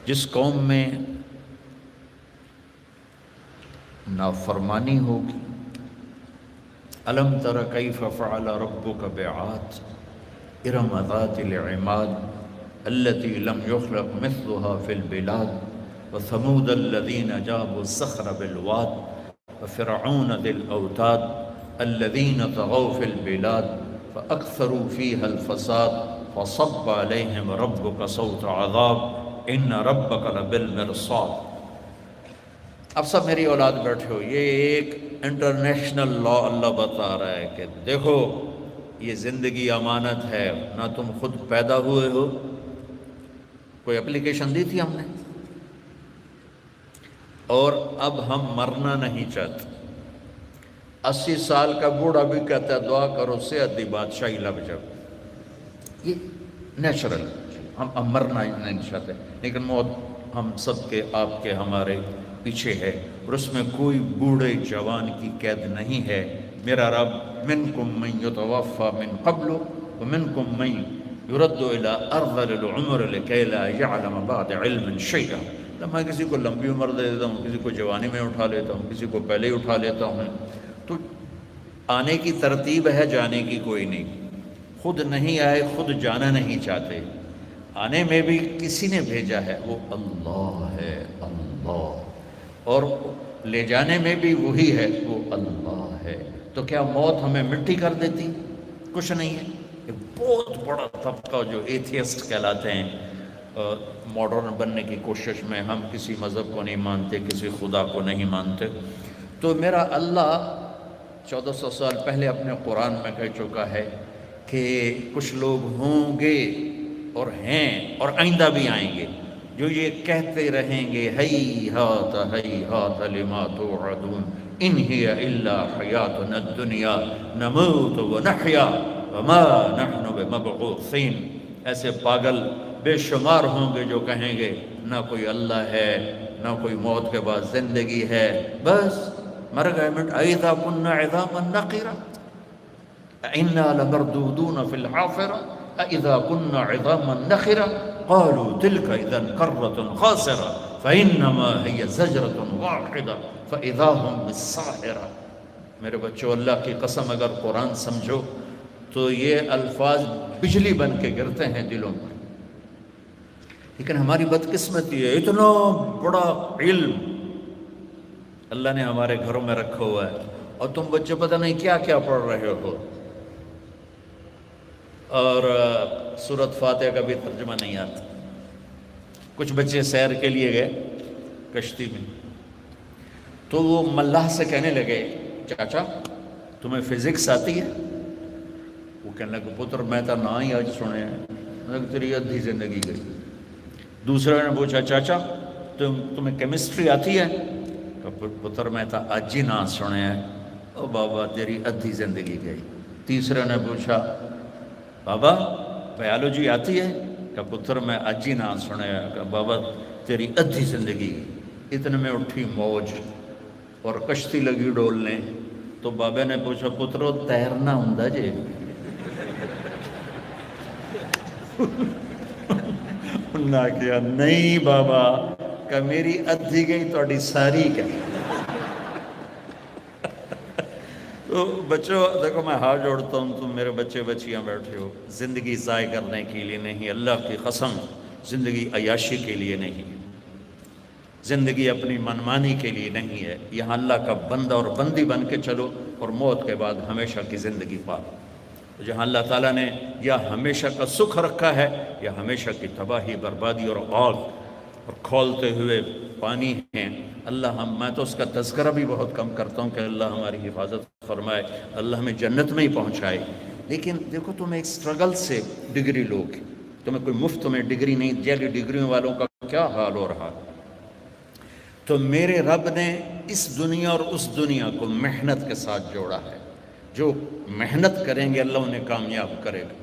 جس قوم میں نافرمانی ہوگی، الم تر کیف فعل ربک بعاد ارم ذات العماد التي لم يخلق مثلها في البلاد وثمود الذين جابوا الصخر بالواد وفرعون ذي الاوتاد الذين طغوا في البلاد فاكثروا فيها الفساد فصب عليهم ربك صوت عذاب ان ربك لبالمرصاد۔ اب سب میری اولاد بیٹھے ہو، یہ ایک انٹرنیشنل لا اللہ بتا رہا ہے کہ دیکھو یہ زندگی امانت ہے، نہ تم خود پیدا ہوئے ہو، کوئی اپلیکیشن دی تھی ہم نے، اور اب ہم مرنا نہیں چاہتے۔ 80 سال کا بوڑھا بھی کہتا ہے دعا کرو صحت دی بادشاہی لگ جاؤ، یہ نیچرل، ہم مرنا نہیں چاہتے، لیکن موت ہم سب کے، آپ کے، ہمارے پیچھے ہے، اور اس میں کوئی بوڑھے جوان کی قید نہیں ہے۔ میرا رب منکم من یتوفی من قبل ومنکم من یرد الی ارذل العمر لکی لا یعلم بعد علم شیئا۔ میں کسی کو لمبی عمر دے دیتا ہوں، کسی کو جوانی میں اٹھا لیتا ہوں، کسی کو پہلے ہی اٹھا لیتا ہوں۔ تو آنے کی ترتیب ہے، جانے کی کوئی نہیں، خود نہیں آئے، خود جانا نہیں چاہتے، آنے میں بھی کسی نے بھیجا ہے، وہ اللہ ہے، اللہ، اور لے جانے میں بھی وہی ہے، وہ اللہ ہے۔ تو کیا موت ہمیں مٹی کر دیتی؟ کچھ نہیں ہے۔ ایک بہت بڑا طبقہ جو ایتھیسٹ کہلاتے ہیں، ماڈرن بننے کی کوشش میں، ہم کسی مذہب کو نہیں مانتے، کسی خدا کو نہیں مانتے، تو میرا اللہ 1400 سال پہلے اپنے قرآن میں کہہ چکا ہے کہ کچھ لوگ ہوں گے اور ہیں اور آئندہ بھی آئیں گے جو یہ کہتے رہیں گے ہیہات لما توعدون ان ہی الا حیاتنا الدنیا نموت ونحیا وما نحن بمبعوثین۔ ایسے پاگل بے شمار ہوں گے جو کہیں گے نہ کوئی اللہ ہے، نہ کوئی موت کے بعد زندگی ہے، بس مر گئے مٹ اذا كنا عظاما نخرا انا لمردودون في الحافرة اذا كنا عظاما نخرا قالوا تلك اذا كرة خاسرة فانما هي زجرة واحدة فاذا هم بالساحرة۔ میرے بچوں، اللہ کی قسم اگر قرآن سمجھو تو یہ الفاظ بجلی بن کے گرتے ہیں دلوں پر، لیکن ہماری بدقسمتی ہے، اتنا بڑا علم اللہ نے ہمارے گھروں میں رکھا ہوا ہے، اور تم بچے پتہ نہیں کیا کیا پڑھ رہے ہو، اور سورۃ فاتحہ کا بھی ترجمہ نہیں آتا۔ کچھ بچے سیر کے لیے گئے کشتی میں، تو وہ ملاح سے کہنے لگے چاچا تمہیں فزکس آتی ہے؟ وہ کہنے لگے پتر میں تو نہ ہی آج سنے ہیں، تیری ادھی زندگی گئی۔ دوسرے نے پوچھا چاچا تمہیں کیمسٹری آتی ہے؟ پتر میں تو اج ہی نہ سنے ہیں۔ او بابا تیری ادھی زندگی گئی۔ تیسرے نے پوچھا بابا بایولوجی آتی ہے؟ کہ پتر میں اج ہی نہ سنے ہیں۔ کہ بابا تیری ادھی زندگی گئی۔ اتنے میں اٹھی موج اور کشتی لگی ڈولنے، تو بابے نے پوچھا پترو تیرنا ہوندا جے؟ انہاں کہا نہیں بابا، کہ میری ادھی گئی تہاڈی ساری گئی۔ تو بچوں دیکھو میں ہاتھ جوڑتا ہوں، تم میرے بچے بچیاں بیٹھے ہو، زندگی ضائع کرنے کے لیے نہیں، اللہ کی قسم زندگی عیاشی کے لیے نہیں، زندگی اپنی منمانی کے لیے نہیں ہے۔ یہاں اللہ کا بندہ اور بندی بن کے چلو، اور موت کے بعد ہمیشہ کی زندگی پاؤ۔ جہاں اللہ تعالیٰ نے یا ہمیشہ کا سکھ رکھا ہے یا ہمیشہ کی تباہی، بربادی اور آگ اور کھولتے ہوئے پانی ہیں۔ اللہ میں تو اس کا تذکرہ بھی بہت کم کرتا ہوں کہ اللہ ہماری حفاظت فرمائے، اللہ ہمیں جنت میں ہی پہنچائے۔ لیکن دیکھو تم ایک سٹرگل سے ڈگری لوگ، تمہیں کوئی مفت میں ڈگری نہیں، جیلی ڈگریوں والوں کا کیا حال ہو رہا۔ تو میرے رب نے اس دنیا اور اس دنیا کو محنت کے ساتھ جوڑا ہے۔ جو محنت کریں گے اللہ انہیں کامیاب کرے گا،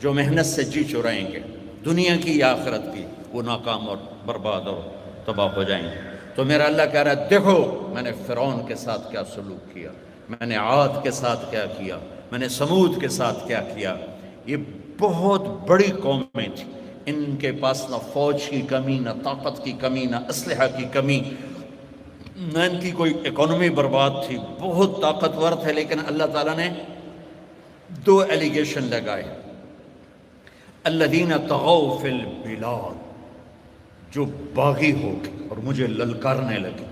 جو محنت سے جی چرائیں گے دنیا کی یا آخرت کی، وہ ناکام اور برباد اور تباہ ہو جائیں گے۔ تو میرا اللہ کہہ رہا ہے دیکھو میں نے فرعون کے ساتھ کیا سلوک کیا، میں نے عاد کے ساتھ کیا کیا، میں نے سمود کے ساتھ کیا کیا۔ یہ بہت بڑی قومیں تھیں، ان کے پاس نہ فوج کی کمی، نہ طاقت کی کمی، نہ اسلحہ کی کمی، نہ ان کی کوئی اکانومی برباد تھی، بہت طاقتور تھے، لیکن اللہ تعالیٰ نے دو ایلیگیشن لگائے، الذین طغوا فی البلاد، جو باغی ہو گئے اور مجھے للکارنے لگے،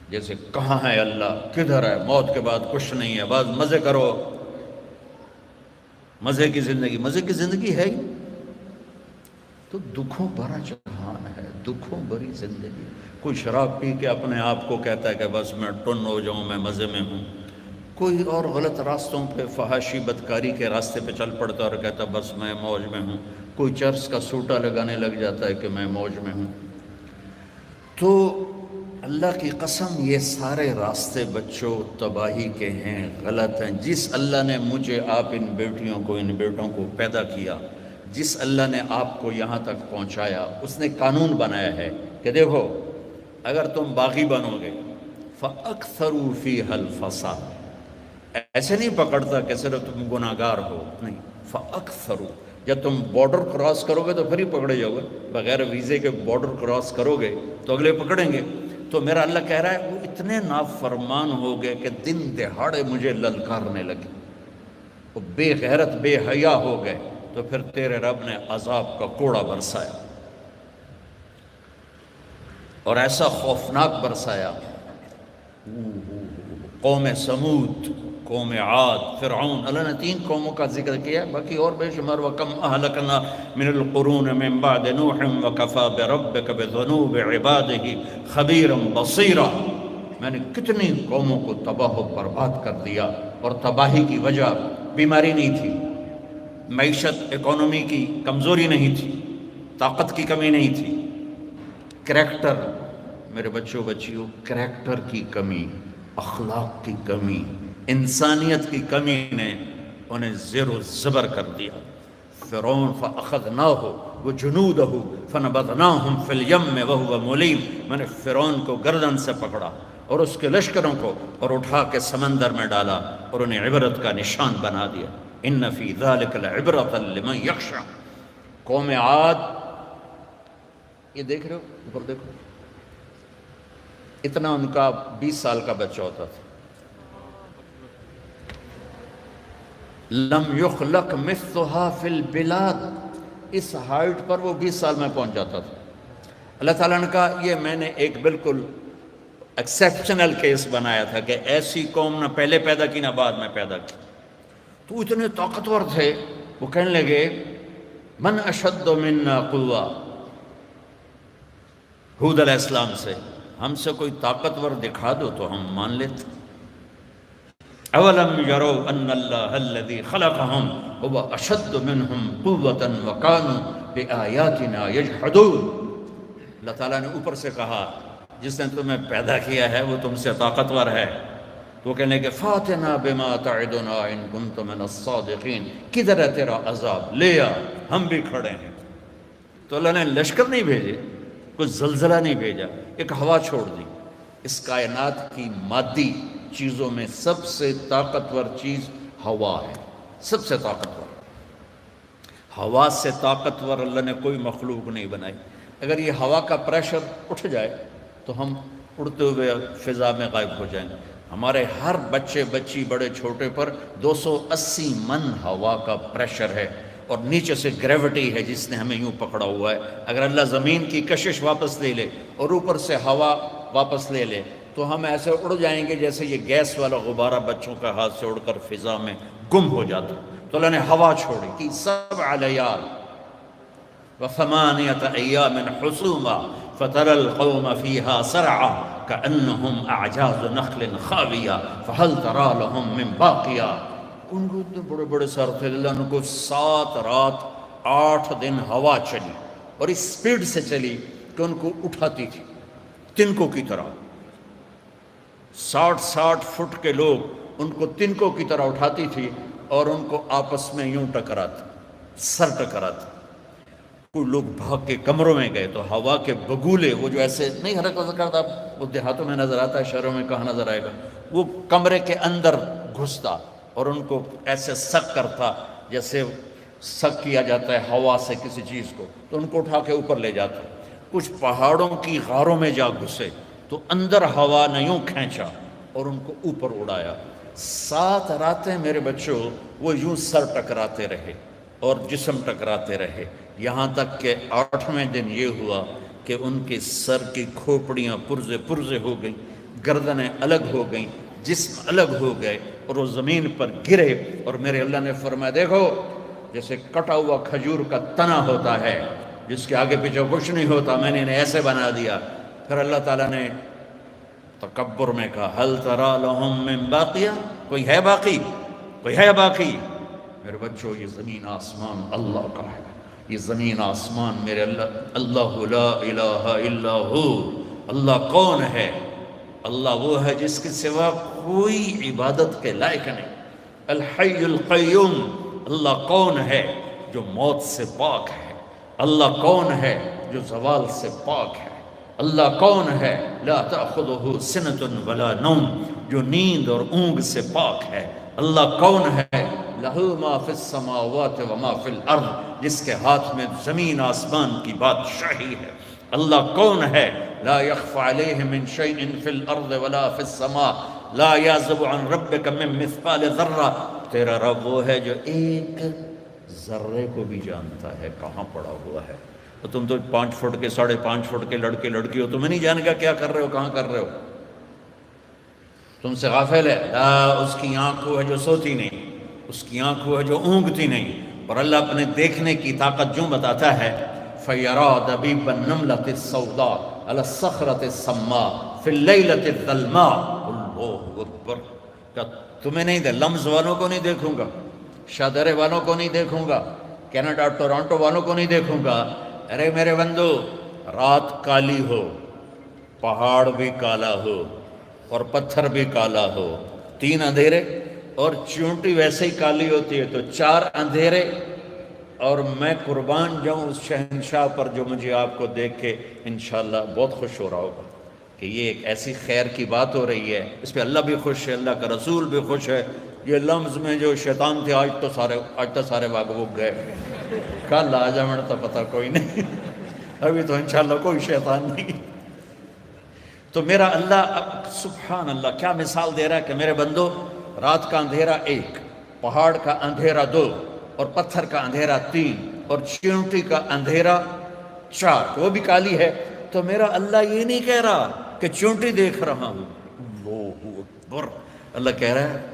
جیسے کہاں ہے اللہ، کدھر ہے، موت کے بعد کچھ نہیں ہے، بس مزے کرو، مزے کی زندگی، مزے کی زندگی ہے ہی تو دکھوں بھرا جہان ہے، دکھوں بھری زندگی۔ کوئی شراب پی کے اپنے آپ کو کہتا ہے کہ بس میں ٹن ہو جاؤں، میں مزے میں ہوں، کوئی اور غلط راستوں پہ فحاشی بدکاری کے راستے پہ چل پڑتا ہے اور کہتا ہے بس میں موج میں ہوں، کوئی چرس کا سوٹا لگانے لگ جاتا ہے کہ میں موج میں ہوں۔ تو اللہ کی قسم یہ سارے راستے بچوں تباہی کے ہیں، غلط ہیں۔ جس اللہ نے مجھے، آپ، ان بیٹیوں کو، ان بیٹوں کو پیدا کیا، جس اللہ نے آپ کو یہاں تک پہنچایا، اس نے قانون بنایا ہے کہ دیکھو اگر تم باغی بنو گے فَأَكْثَرُوا فِيهَا الْفَسَادَ، ایسے نہیں پکڑتا کہ صرف تم گناہگار ہو، نہیں، فَأَكْثَرُوا، جب تم بارڈر کراس کرو گے تو پھر ہی پکڑے جاؤ گے، بغیر ویزے کے بارڈر کراس کرو گے تو اگلے پکڑیں گے۔ تو میرا اللہ کہہ رہا ہے وہ اتنے نافرمان ہو گئے کہ دن دہاڑے مجھے للکارنے لگے، وہ بے غیرت بے حیا ہو گئے، تو پھر تیرے رب نے عذاب کا کوڑا برسایا، اور ایسا خوفناک برسایا۔ قوم سمود، قوم عاد، فرعون، اللہ نے 3 قوموں کا ذکر کیا، باقی اور بے شمار، وَكَمْ أَهْلَكْنَا مِنَ الْقُرُونِ مِنْ بَعْدِ نُوحٍ وَكَفَى بِرَبِّكَ بِذُنُوبِ عِبَادِهِ خَبِيرًا بَصِيرًا، میں نے کتنی قوموں کو تباہ و برباد کر دیا، اور تباہی کی وجہ بیماری نہیں تھی، معیشت اکانومی کی کمزوری نہیں تھی، طاقت کی کمی نہیں تھی، کریکٹر، میرے بچوں بچیوں، کریکٹر کی کمی، اخلاق کی کمی، انسانیت کی کمی نے انہیں زیر و زبر کر دیا۔ فرعون فَأَخَذْنَاهُ وَجُنُودَهُ فَنَبَذْنَاهُمْ فِي الْيَمِّ وَهُوَ مُلِيمٌ، میں نے فرعون کو گردن سے پکڑا اور اس کے لشکروں کو اور اٹھا کے سمندر میں ڈالا اور انہیں عبرت کا نشان بنا دیا۔ إِنَّ فِي ذَلِكَ لَعِبْرَةً لِمَنْ يَخْشَىٰ، قوم عاد، یہ دیکھ رہے ہو اوپر دیکھو، اتنا ان کا 20 سال کا بچہ ہوتا تھا، لم یخلق مثلها فی البلاد، اس ہائٹ پر وہ 20 سال میں پہنچ جاتا تھا۔ اللہ تعالیٰ نے کہا یہ میں نے ایک بالکل ایکسیپشنل کیس بنایا تھا کہ ایسی قوم نہ پہلے پیدا کی نہ بعد میں پیدا کی۔ تو اتنے طاقتور تھے، وہ کہنے لگے من اشد منا قوہ، ہود علیہ السلام سے، ہم سے کوئی طاقتور دکھا دو تو ہم مان لیتے۔ اولم یروا ان اللہ الذی خلقہم هو اشد منہم قوۃ وکانوا بآیاتنا یجحدون، اللہ تعالیٰ نے اوپر سے کہا جس نے تمہیں پیدا کیا ہے وہ تم سے طاقتور ہے، تو کہنے کہ فاتنا بما تعدنا ان کنت من الصادقین، کدھر ہے تیرا عذاب، لے آ، ہم بھی کھڑے ہیں۔ تو اللہ نے لشکر نہیں بھیجے، کوئی زلزلہ نہیں بھیجا، ایک ہوا چھوڑ دی۔ اس کائنات کی مادی چیزوں میں سب سے طاقتور چیز ہوا ہے، سب سے طاقتور۔ ہوا سے طاقتور اللہ نے کوئی مخلوق نہیں بنائی۔ اگر یہ ہوا کا پریشر اٹھ جائے تو ہم اڑتے ہوئے فضا میں غائب ہو جائیں گے۔ ہمارے ہر بچے بچی بڑے چھوٹے پر 280 من ہوا کا پریشر ہے، اور نیچے سے گریوٹی ہے جس نے ہمیں یوں پکڑا ہوا ہے۔ اگر اللہ زمین کی کشش واپس لے لے اور اوپر سے ہوا واپس لے لے تو ہم ایسے اڑ جائیں گے جیسے یہ گیس والا غبارہ بچوں کا ہاتھ سے اڑ کر فضا میں گم ہو جاتا۔ تو اللہ نے ہوا چھوڑی کہ 7 لیال و8 ایام حسوما فترى القوم فيها سرعا كأنهم أعجاز نخل خاوية فهل ترى لهم من باقية، ان کو اتنے بڑے بڑے سر تھے، اللہ نے کو 7 رات 8 دن ہوا چلی اور اس سپیڈ سے چلی کہ ان کو اٹھاتی تھی تنکوں کی طرح۔ 60 فٹ کے لوگ ان کو تنکوں کی طرح اٹھاتی تھی اور ان کو آپس میں یوں ٹکراتی، سر ٹکراتی۔ کوئی لوگ بھاگ کے کمروں میں گئے تو ہوا کے بگولے، وہ جو ایسے نہیں حرکت کرتا، وہ دیہاتوں میں نظر آتا ہے، شہروں میں کہاں نظر آئے گا، وہ کمرے کے اندر گھستا اور ان کو ایسے سک کرتا جیسے سک کیا جاتا ہے ہوا سے کسی چیز کو تو ان کو اٹھا کے اوپر لے جاتا ہے، کچھ پہاڑوں کی غاروں میں جا گھسے تو اندر ہوا نے یوں کھینچا اور ان کو اوپر اڑایا۔ 7 راتیں میرے بچوں وہ یوں سر ٹکراتے رہے اور جسم ٹکراتے رہے، یہاں تک کہ 8ویں دن یہ ہوا کہ ان کے سر کی کھوپڑیاں پرزے پرزے ہو گئیں، گردنیں الگ ہو گئیں، جسم الگ ہو گئے اور وہ زمین پر گرے۔ اور میرے اللہ نے فرمایا دیکھو جیسے کٹا ہوا کھجور کا تنا ہوتا ہے جس کے آگے پیچھے کچھ نہیں ہوتا، میں نے انہیں ایسے بنا دیا۔ پھر اللہ تعالیٰ نے تکبر میں کہا هل ترى لهم من باقیہ، کوئی ہے باقی، کوئی ہے باقی؟ میرے بچوں یہ زمین آسمان اللہ کا ہے، یہ زمین آسمان میرے اللہ لا الہ الا ہو۔ اللہ کون ہے؟ اللہ وہ ہے جس کے سوا کوئی عبادت کے لائق نہیں، الحی القیوم۔ اللہ کون ہے؟ جو موت سے پاک ہے۔ اللہ کون ہے؟ جو زوال سے پاک ہے۔ اللہ کون ہے؟ لا تأخذہ سنۃ ولا نوم، جو نیند اور اونگ سے پاک ہے۔ اللہ کون ہے؟ لہ ما فی السماوات وما فی الارض، جس کے ہاتھ میں زمین آسمان کی بادشاہی ہے۔ اللہ کون ہے؟ لا یخفی علیہ من شیء فی الارض ولا فی السماء، لا یعزب عن ربک من مثقال ذرہ۔ تیرا رب وہ ہے جو ایک ذرے کو بھی جانتا ہے کہاں پڑا ہوا ہے۔ تو تم تو 5 فٹ کے 5.5 فٹ کے لڑکے لڑکی ہو، تمہیں نہیں جانے گا کیا کر رہے ہو، کہاں کر رہے ہو، تم سے غافل ہے۔ لا، اس کی آنکھ وہ ہے جو سوتی نہیں، اس کی آنکھ وہ ہے جو اونگتی نہیں۔ اور اللہ اپنے دیکھنے کی طاقت جو بتاتا ہے فَيَرَى دَبِيبَ النَّمْلَةِ السَّوْدَاء عَلَى الصَّخْرَةِ السَّمَّاءِ فِي اللَّيْلَةِ الظَّلْمَاءِ۔ اللہ اکبر! کیا تمہیں نہیں دے؟ لمز والوں کو نہیں دیکھوں گا، شادرے والوں کو نہیں دیکھوں گا، کینیڈا ٹورانٹو والوں کو نہیں دیکھوں گا۔ ارے میرے بندو، رات کالی ہو، پہاڑ بھی کالا ہو اور پتھر بھی کالا ہو، 3 اندھیرے، اور چونٹی ویسے ہی کالی ہوتی ہے تو 4 اندھیرے، اور میں قربان جاؤں اس شہنشاہ پر جو مجھے آپ کو دیکھ کے انشاءاللہ بہت خوش ہو رہا ہوگا کہ یہ ایک ایسی خیر کی بات ہو رہی ہے، اس پہ اللہ بھی خوش ہے، اللہ کا رسول بھی خوش ہے۔ یہ لمز میں جو شیطان تھے آج تو سارے بھاگ بھوگ گئے، کل آ جاؤں تو پتہ کوئی نہیں، ابھی تو انشاءاللہ کوئی شیطان نہیں۔ تو میرا اللہ سبحان اللہ کیا مثال دے رہا ہے کہ میرے بندو، رات کا اندھیرا 1، پہاڑ کا اندھیرا 2، اور پتھر کا اندھیرا 3، اور چیونٹی کا اندھیرا 4، وہ بھی کالی ہے۔ تو میرا اللہ یہ نہیں کہہ رہا کہ چیونٹی دیکھ رہا ہوں، اللہ اکبر! اللہ کہہ رہا ہے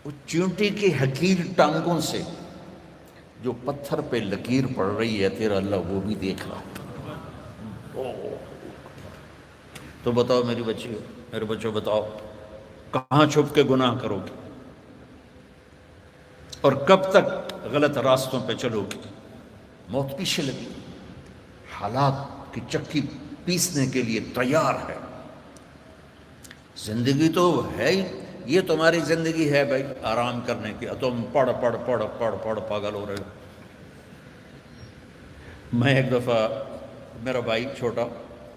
وہ چیونٹی کی حقیر ٹانگوں سے جو پتھر پہ لکیر پڑ رہی ہے تیرا اللہ وہ بھی دیکھ رہا ہے۔ تو بتاؤ میری بچی، میرے بچوں بتاؤ، کہاں چھپ کے گناہ کرو گے اور کب تک غلط راستوں پہ چلو گے؟ موت پیچھے لگی، حالات کی چکی پیسنے کے لیے تیار ہے۔ زندگی تو ہے ہی، یہ تمہاری زندگی ہے بھائی آرام کرنے کی، تم پڑھ پڑھ پڑھ پڑھ پڑھ پاگل ہو رہے ہو۔ میں ایک دفعہ، میرا بھائی چھوٹا،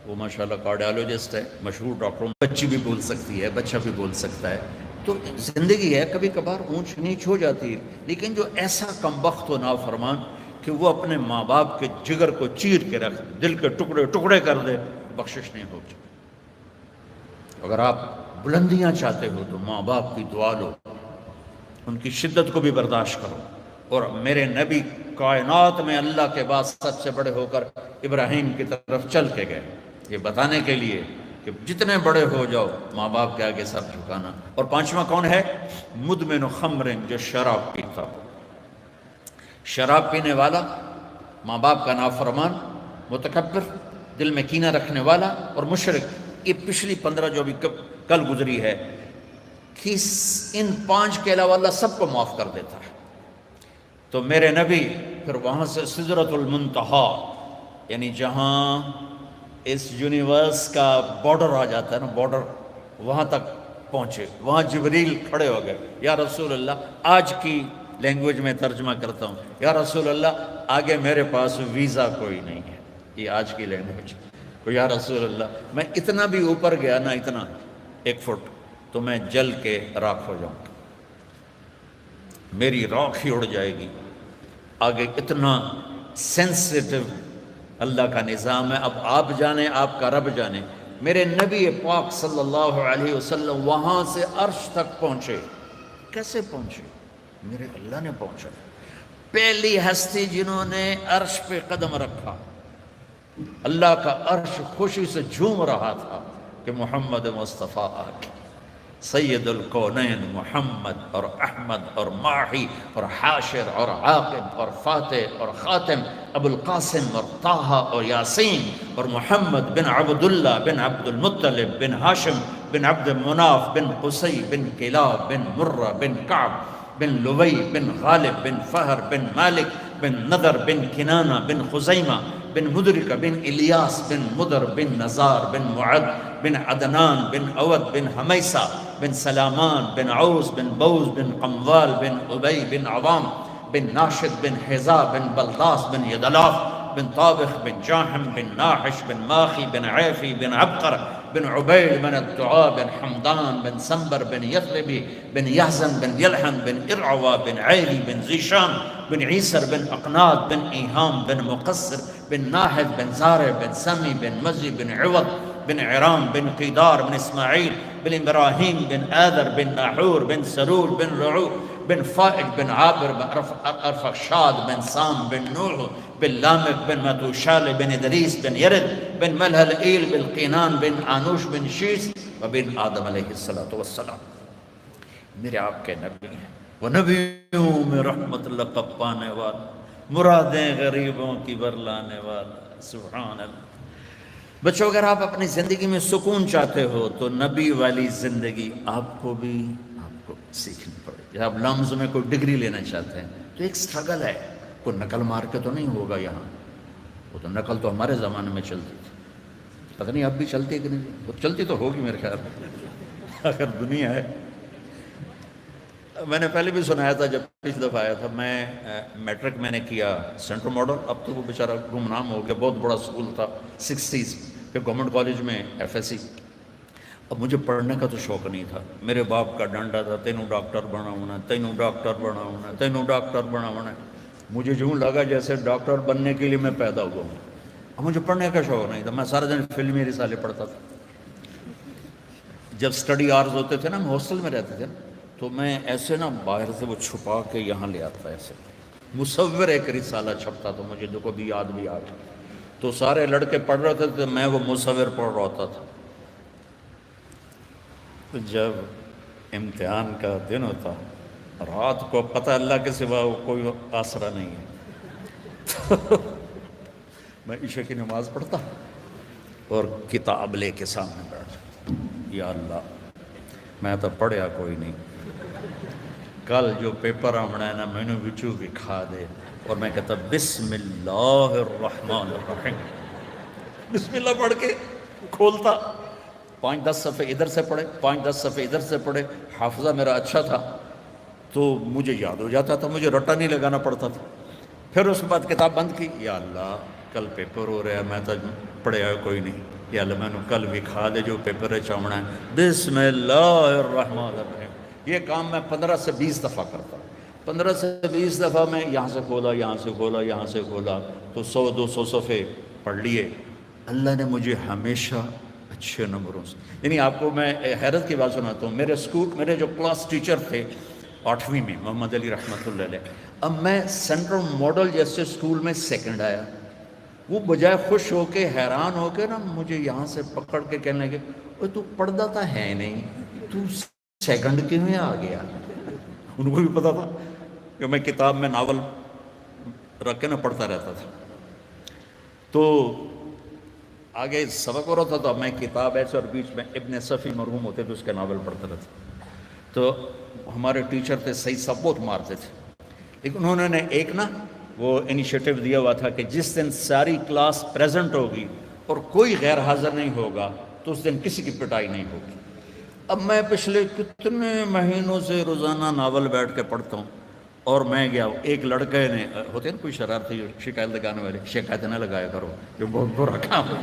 وہ ماشاءاللہ کارڈیالوجسٹ ہے، مشہور ڈاکٹر، بچی بھی بول سکتی ہے، بچہ بھی بول سکتا ہے، تو زندگی ہے، کبھی کبھار اونچ نیچ ہو جاتی ہے، لیکن جو ایسا کمبخت و نافرمان کہ وہ اپنے ماں باپ کے جگر کو چیر کے رکھ دے، دل کے ٹکڑے ٹکڑے کر دے، بخشش نہیں ہوگی۔ اگر آپ بلندیاں چاہتے ہو تو ماں باپ کی دعا لو، ان کی شدت کو بھی برداشت کرو۔ اور میرے نبی کائنات میں اللہ کے بعد سب سے بڑے ہو کر ابراہیم کی طرف چل کے گئے، یہ بتانے کے لیے کہ جتنے بڑے ہو جاؤ ماں باپ کے آگے سر جھکانا۔ اور 5واں کون ہے؟ مدمن خمر، جو شراب پیتا ہو، شراب پینے والا، ماں باپ کا نافرمان، متکبر، دل میں کینہ رکھنے والا اور مشرک۔ یہ پچھلی 15 جو بھی کل گزری ہے کہ ان 5 کے علاوہ اللہ سب کو معاف کر دیتا ہے۔ تو میرے نبی پھر وہاں سے سدرۃ المنتہا، یعنی جہاں اس یونیورس کا بارڈر آ جاتا ہے نا، بارڈر، وہاں تک پہنچے۔ وہاں جبریل کھڑے ہو گئے، یا رسول اللہ، آج کی لینگویج میں ترجمہ کرتا ہوں، یا رسول اللہ آگے میرے پاس ویزا کوئی نہیں ہے، یہ آج کی لینگویج۔ تو یا رسول اللہ میں اتنا بھی اوپر گیا نا، اتنا 1 فٹ، تو میں جل کے راکھ ہو جاؤں گا، میری راکھ ہی اڑ جائے گی، آگے اتنا سینسٹیو اللہ کا نظام ہے. اب آپ جانیں آپ کا رب جانے. میرے نبی پاک صلی اللہ علیہ وسلم وہاں سے عرش تک پہنچے. کیسے پہنچے؟ میرے اللہ نے پہنچا. پہلی ہستی جنہوں نے عرش پہ قدم رکھا، اللہ کا عرش خوشی سے جھوم رہا تھا کہ محمد مصطفیٰ آگے. سید الکونین محمد اور احمد اور ماحی اور حاشر اور عاقب اور فاتح اور خاتم، ابو القاسم اور طٰہٰ اور یاسین اور محمد بن عبداللہ بن عبد المطلب بن ہاشم بن عبد مناف بن قصی بن کلاب بن مرہ بن کعب بن لوی بن غالب بن فہر بن مالک بن نضر بن کنانہ بن خزیمہ بن مدرکہ بن الیاس بن مدر بن نزار بن معد بن عدنان بن اود بن حمیسہ بن سلامان بن عوس بن بوز بن قموال بن ابی بن عوام بن ناشد بن حذا بن بلداس بن یدلاف بن طابخ بن جاحم بن ناحش بن ماخی بن عیفی بن عبقر بن عبید بن الدعاء بن حمدان بن سنبر بن یثربی بن یحزن بن یلحن بن ارعوا بن عیلی بن زیشان بن عیسر بن اقناد بن ایہام بن مقصر بن ناحد بن زارع بن سمی بن مزی بن عوض بن عرام بن قیدار بن اسماعیل بن ابراہیم بن آدر بن ناحور بن سرور بن رعو بن فائق بن عابر بن ارفخشاد بن سام بن نوح بن لامک بن متوشال بن ادریس بن یرد بن ملہلئیل بن قینان بن آنوش بن شیس وبن آدم علیہ السلام. میرے آپ کے نبی ہیں، وہ نبیوں میں رحمت اللہ کا پانے والا، مرادیں غریبوں کی برلانے والا. سبحان اللہ. بچوں اگر آپ اپنی زندگی میں سکون چاہتے ہو تو نبی والی زندگی آپ کو سیکھنی پڑے. جب آپ لمز میں کوئی ڈگری لینا چاہتے ہیں تو ایک سٹرگل ہے. کوئی نقل مار کے تو نہیں ہوگا یہاں. وہ تو نقل تو ہمارے زمانے میں چلتی تھی، پتہ نہیں اب بھی چلتی ہے کہ نہیں. وہ چلتی تو ہوگی میرے خیال میں اگر دنیا ہے. میں نے پہلے بھی سنایا تھا جب پچھلی دفعہ آیا تھا. میں میٹرک میں نے کیا سینٹرل ماڈل. اب تو وہ بیچارہ گمنام ہو گیا. بہت بڑا اسکول تھا 60s. پھر گورنمنٹ کالج میں FSC. اب مجھے پڑھنے کا تو شوق نہیں تھا. میرے باپ کا ڈانڈا تھا، تینوں ڈاکٹر بنا ہونا، تینوں ڈاکٹر بنا ہونا، تینوں ڈاکٹر بنا ہونا. مجھے یوں لگا جیسے ڈاکٹر بننے کے لیے میں پیدا ہوا ہوں. اب مجھے پڑھنے کا شوق نہیں تھا. میں سارا دن فلمی رسالے پڑھتا تھا. جب اسٹڈی آرز ہوتے تھے نا، ہم ہاسٹل میں رہتے تھے نا، تو میں ایسے نا باہر سے وہ چھپا کے یہاں لے آتا ایسے. مصور ایک رسالہ چھپتا تو مجھے جو کبھی یاد بھی آ گیا. تو سارے لڑکے پڑھ رہے تھے تو میں وہ مصور پڑھ رہا ہوتا تھا. تو جب امتحان کا دن ہوتا، رات کو پتہ اللہ کے سوا کوئی آسرا نہیں ہے، تو میں عشاء کی نماز پڑھتا اور کتاب لے کے سامنے بیٹھ. یا اللہ میں تو پڑھیا کوئی نہیں، کل جو پیپر آمنا ہے نا میں نے وچو بھی کھا دے. اور میں کہتا بسم اللہ الرحمن الرحیم، بسم اللہ پڑھ کے کھولتا. 5-10 صفحے ادھر سے پڑھے، 5-10 صفحے ادھر سے پڑھے. حافظہ میرا اچھا تھا تو مجھے یاد ہو جاتا تھا، مجھے رٹا نہیں لگانا پڑتا تھا. پھر اس کے بعد کتاب بند کی. یا اللہ کل پیپر ہو رہا ہے، میں تو پڑھیا کوئی نہیں. یا اللہ میں نے کل بھی کھا دے جو پیپر ہے چاونا ہے. بسم اللہ الرحمن الرحیم. یہ کام میں 15 سے 20 دفعہ کرتا. 15 سے 20 دفعہ میں یہاں سے کھولا، یہاں سے کھولا، یہاں سے کھولا، تو 100-200 صفحے پڑھ لیے. اللہ نے مجھے ہمیشہ اچھے نمبروں سے، یعنی آپ کو میں حیرت کی بات سناتا ہوں. میرے جو کلاس ٹیچر تھے 8ویں میں، محمد علی رحمۃ اللہ علیہ، اب میں سینٹرل ماڈل جیسے اسکول میں سیکنڈ آیا. وہ بجائے خوش ہو کے حیران ہو کے نا مجھے یہاں سے پکڑ کے کہنے لگے تو پڑھتا تھا ہے نہیں، تو سیکنڈ کیوں میں آ گیا. ان کو بھی پتا تھا کہ میں کتاب میں ناول رکھ کے نہ پڑھتا رہتا تھا. تو آگے سبق ہو رہا تھا تو میں کتاب ایسے اور بیچ میں ابن صفی مرحوم ہوتے تھے اس کے ناول پڑھتا رہتا. تو ہمارے ٹیچر تھے سعید صاحب، بہت مارتے تھے، لیکن انہوں نے ایک نا وہ انیشیٹو دیا ہوا تھا کہ جس دن ساری کلاس پریزنٹ ہوگی اور کوئی غیر حاضر نہیں ہوگا تو اس دن کسی کی پٹائی نہیں ہوگی. اب میں پچھلے کتنے مہینوں سے روزانہ ناول بیٹھ کے پڑھتا ہوں. اور میں گیا، ایک لڑکے نے، ہوتے ہیں نا کوئی شرارتی شکایت لگانے والے، شکایت نہ لگایا کرو جو بہت برا کام ہے،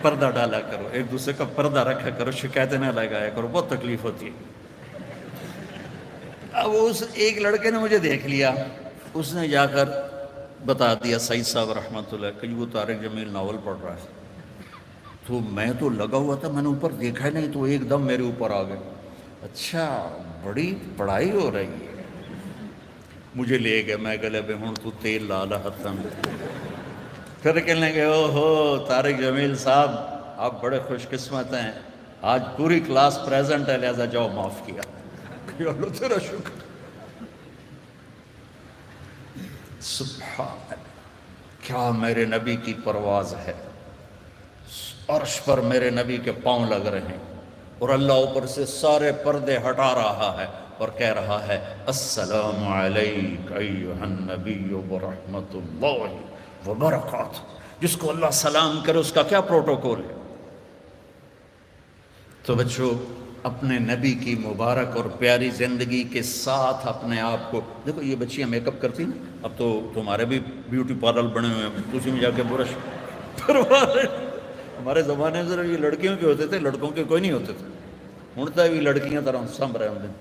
پردہ ڈالا کرو، ایک دوسرے کا پردہ رکھا کرو، شکایت نہ لگایا کرو، بہت تکلیف ہوتی ہے. اب اس ایک لڑکے نے مجھے دیکھ لیا، اس نے جا کر بتا دیا سعید صاحب رحمۃ اللہ کہ وہ طارق جمیل ناول پڑھ رہا ہے. تو میں تو لگا ہوا تھا، میں نے اوپر دیکھا نہیں، تو ایک دم میرے اوپر آ گئے. اچھا بڑی پڑھائی ہو رہی ہے. مجھے لے گئے، میں گلے پہ ہوں تو تیل لالا ہتن. پھر کہنے لگے او ہو طارق جمیل صاحب آپ بڑے خوش قسمت ہیں، آج پوری کلاس پریزنٹ ہے، لہذا جاؤ معاف کیا. اللہ تیرا شکر. سبحان اللہ، کیا میرے نبی کی پرواز ہے. عرش پر میرے نبی کے پاؤں لگ رہے ہیں اور اللہ اوپر سے سارے پردے ہٹا رہا ہے اور کہہ رہا ہے السلام علیک ایھا النبی ورحمۃ اللہ وبرکاتہ. جس کو اللہ سلام کرے اس کا کیا پروٹوکول ہے. تو بچوں اپنے نبی کی مبارک اور پیاری زندگی کے ساتھ اپنے آپ کو دیکھو. یہ بچیاں میک اپ کرتی ہیں، اب تو تمہارے بھی بیوٹی پارلر بنے ہوئے ہیں، اسی میں جا کے برش کروا رہے. ہمارے زمانے میں صرف یہ لڑکیوں کے ہوتے تھے، لڑکوں کے کوئی نہیں ہوتے تھے. ہونتا بھی لڑکیاں طرح سنبھ رہے ہوں.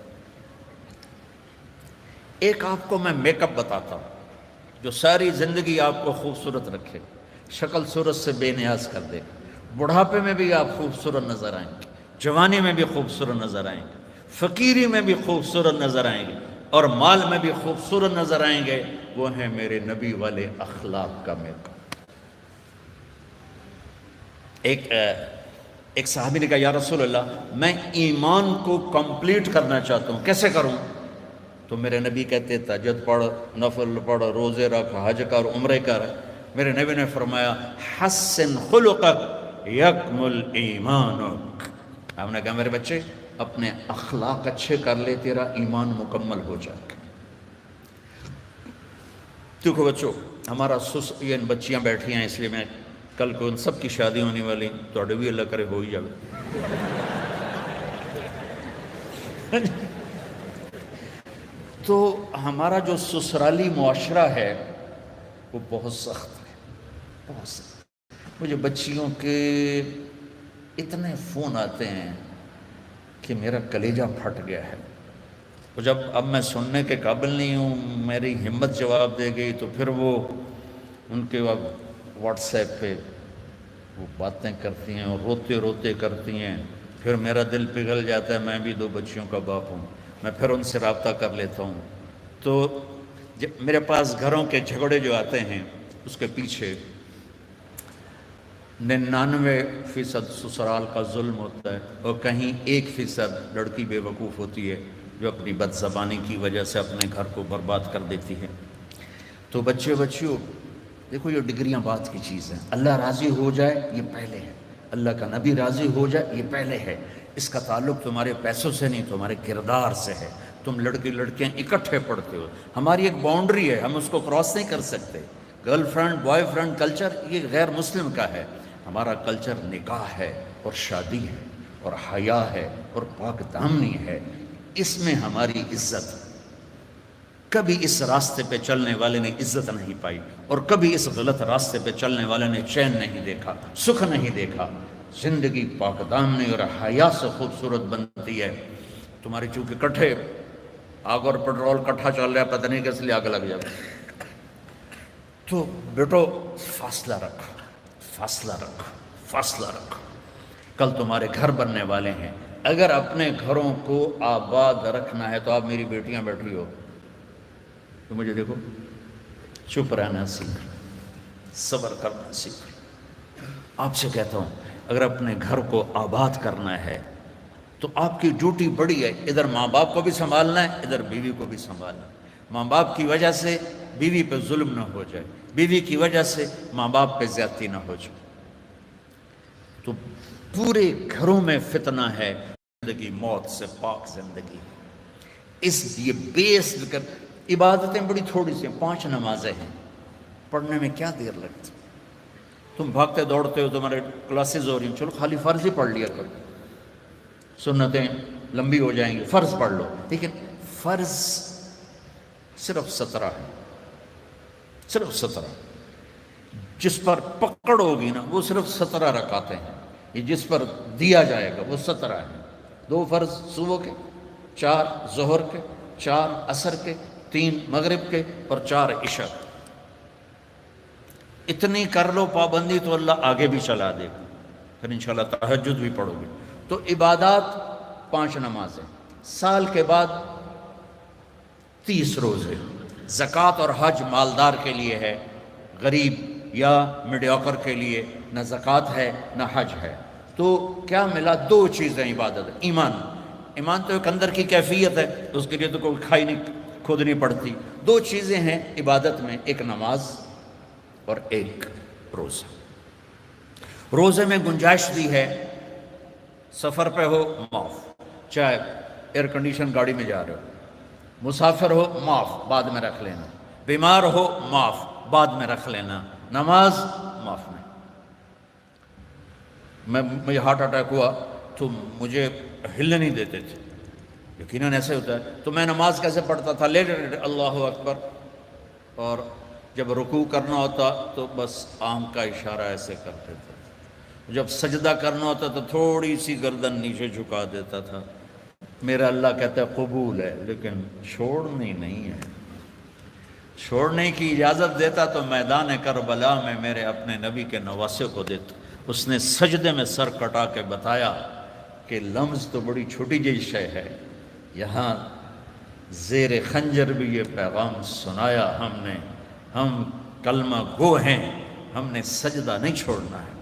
ایک آپ کو میں میک اپ بتاتا ہوں جو ساری زندگی آپ کو خوبصورت رکھے، شکل صورت سے بے نیاز کر دے. بڑھاپے میں بھی آپ خوبصورت نظر آئیں گے، جوانی میں بھی خوبصورت نظر آئیں گے، فقیری میں بھی خوبصورت نظر آئیں گے، اور مال میں بھی خوبصورت نظر آئیں گے. وہ ہیں میرے نبی والے اخلاق کا میک اپ. ایک صحابی نے کہا یا رسول اللہ میں ایمان کو کمپلیٹ کرنا چاہتا ہوں، کیسے کروں؟ تو میرے نبی کہتے تہجد پڑھ، نفل پڑھ، روزے رکھ، حج کر، عمرے کر. میرے نبی نے فرمایا حسن خلقک یکمل ایمانک. آپ نے کہا میرے بچے اپنے اخلاق اچھے کر لے، تیرا ایمان مکمل ہو جائے گا. دیکھو بچوں ہمارا یہ بچیاں بیٹھی ہیں، اس لیے میں کل کو ان سب کی شادی ہونے والی، توڑے بھی اللہ کرے ہو ہی جائے. تو ہمارا جو سسرالی معاشرہ ہے وہ بہت سخت ہے، بہت سخت. مجھے بچیوں کے اتنے فون آتے ہیں کہ میرا کلیجہ پھٹ گیا ہے. اور جب اب میں سننے کے قابل نہیں ہوں، میری ہمت جواب دے گئی تو پھر وہ ان کے واٹس ایپ پہ وہ باتیں کرتی ہیں اور روتے روتے کرتی ہیں. پھر میرا دل پگھل جاتا ہے، میں بھی 2 بچیوں کا باپ ہوں، میں پھر ان سے رابطہ کر لیتا ہوں. تو میرے پاس گھروں کے جھگڑے جو آتے ہیں اس کے پیچھے 99% سسرال کا ظلم ہوتا ہے اور کہیں 1% لڑکی بے وقوف ہوتی ہے جو اپنی بد زبانی کی وجہ سے اپنے گھر کو برباد کر دیتی ہے. تو بچیوں دیکھو یہ ڈگریاں بات کی چیز ہیں. اللہ راضی ہو جائے یہ پہلے ہے، اللہ کا نبی راضی ہو جائے یہ پہلے ہے. اس کا تعلق تمہارے پیسوں سے نہیں، تمہارے کردار سے ہے. تم لڑکیاں اکٹھے پڑھتے ہو، ہماری ایک باؤنڈری ہے، ہم اس کو کراس نہیں کر سکتے. Girl friend boy friend culture یہ غیر مسلم کا ہے. ہمارا کلچر نکاح ہے اور شادی ہے اور حیا ہے اور پاک دامنی ہے. اس میں ہماری عزت. کبھی اس راستے پہ چلنے والے نے عزت نہیں پائی اور کبھی اس غلط راستے پہ چلنے والے نے چین نہیں دیکھا، سکھ نہیں دیکھا. زندگی پاک دامنی اور حیا سے خوبصورت بنتی ہے. تمہاری چونکہ کٹھے آگ اور پیٹرول کٹھا چل رہا ہے، پتہ نہیں کس لیے آگ لگ جائے. تو بیٹو فاصلہ رکھو، فاصلہ رکھو، فاصلہ رکھو. کل تمہارے گھر بننے والے ہیں. اگر اپنے گھروں کو آباد رکھنا ہے تو آپ میری بیٹیاں بیٹھی ہو تو مجھے دیکھو چپ رہنا سیکھ، صبر کرنا سیکھ. آپ سے کہتا ہوں اگر اپنے گھر کو آباد کرنا ہے تو آپ کی ڈیوٹی بڑی ہے. ادھر ماں باپ کو بھی سنبھالنا ہے، ادھر بیوی کو بھی سنبھالنا ہے. ماں باپ کی وجہ سے بیوی پہ ظلم نہ ہو جائے، بیوی کی وجہ سے ماں باپ پہ زیادتی نہ ہو جائے. تو پورے گھروں میں فتنہ ہے. زندگی موت سے پاک زندگی. اس یہ بیس کر عبادتیں بڑی تھوڑی سی، 5 نمازیں ہیں، پڑھنے میں کیا دیر لگتی. تم بھاگتے دوڑتے ہو، تمہارے کلاسز ہو رہی ہیں، چلو خالی فرض ہی پڑھ لیا کرو، سنتیں لمبی ہو جائیں گی، فرض پڑھ لو. لیکن فرض صرف 17 ہے، صرف 17. جس پر پکڑ ہوگی نا وہ صرف 17 رکعتیں ہیں. یہ جس پر دیا جائے گا وہ 17 ہے. 2 فرض صبح کے، 4 ظہر کے، 4 عصر کے، 3 مغرب کے اور 4 عشاء۔ اتنی کر لو پابندی تو اللہ آگے بھی چلا دے گا، پھر انشاءاللہ تہجد بھی پڑھو گے۔ تو عبادات 5 نمازیں، سال کے بعد 30 روزے۔ زکوٰۃ اور حج مالدار کے لیے ہے، غریب یا میڈیوکر کے لیے نہ زکوٰۃ ہے نہ حج ہے۔ تو کیا ملا؟ 2 چیزیں عبادت۔ ایمان تو ایک اندر کی کیفیت ہے، اس کے لیے تو کوئی کھائی نہیں کھودنی پڑتی۔ 2 چیزیں ہیں عبادت میں، ایک نماز اور ایک روزہ۔ روزے میں گنجائش دی ہے، سفر پہ ہو معاف، چاہے ایئر کنڈیشن گاڑی میں جا رہے ہو، مسافر ہو معاف، بعد میں رکھ لینا، بیمار ہو معاف، بعد میں رکھ لینا، نماز معاف نہیں۔ مجھے ہارٹ اٹیک ہوا تو مجھے ہلنے نہیں دیتے تھے، یقیناً ایسے ہوتا ہے، تو میں نماز کیسے پڑھتا تھا؟ لیٹ اللہ اکبر، اور جب رکوع کرنا ہوتا تو بس آنکھ کا اشارہ ایسے کرتے تھے، جب سجدہ کرنا ہوتا تو تھوڑی سی گردن نیچے جھکا دیتا تھا۔ میرا اللہ کہتا ہے قبول ہے، لیکن چھوڑنی نہیں ہے۔ چھوڑنے کی اجازت دیتا تو میدان کربلا میں میرے اپنے نبی کے نواسے کو دیتا۔ اس نے سجدے میں سر کٹا کے بتایا کہ لمز تو بڑی چھوٹی جی شے ہے، یہاں زیر خنجر بھی یہ پیغام سنایا ہم کلمہ گو ہیں، ہم نے سجدہ نہیں چھوڑنا ہے۔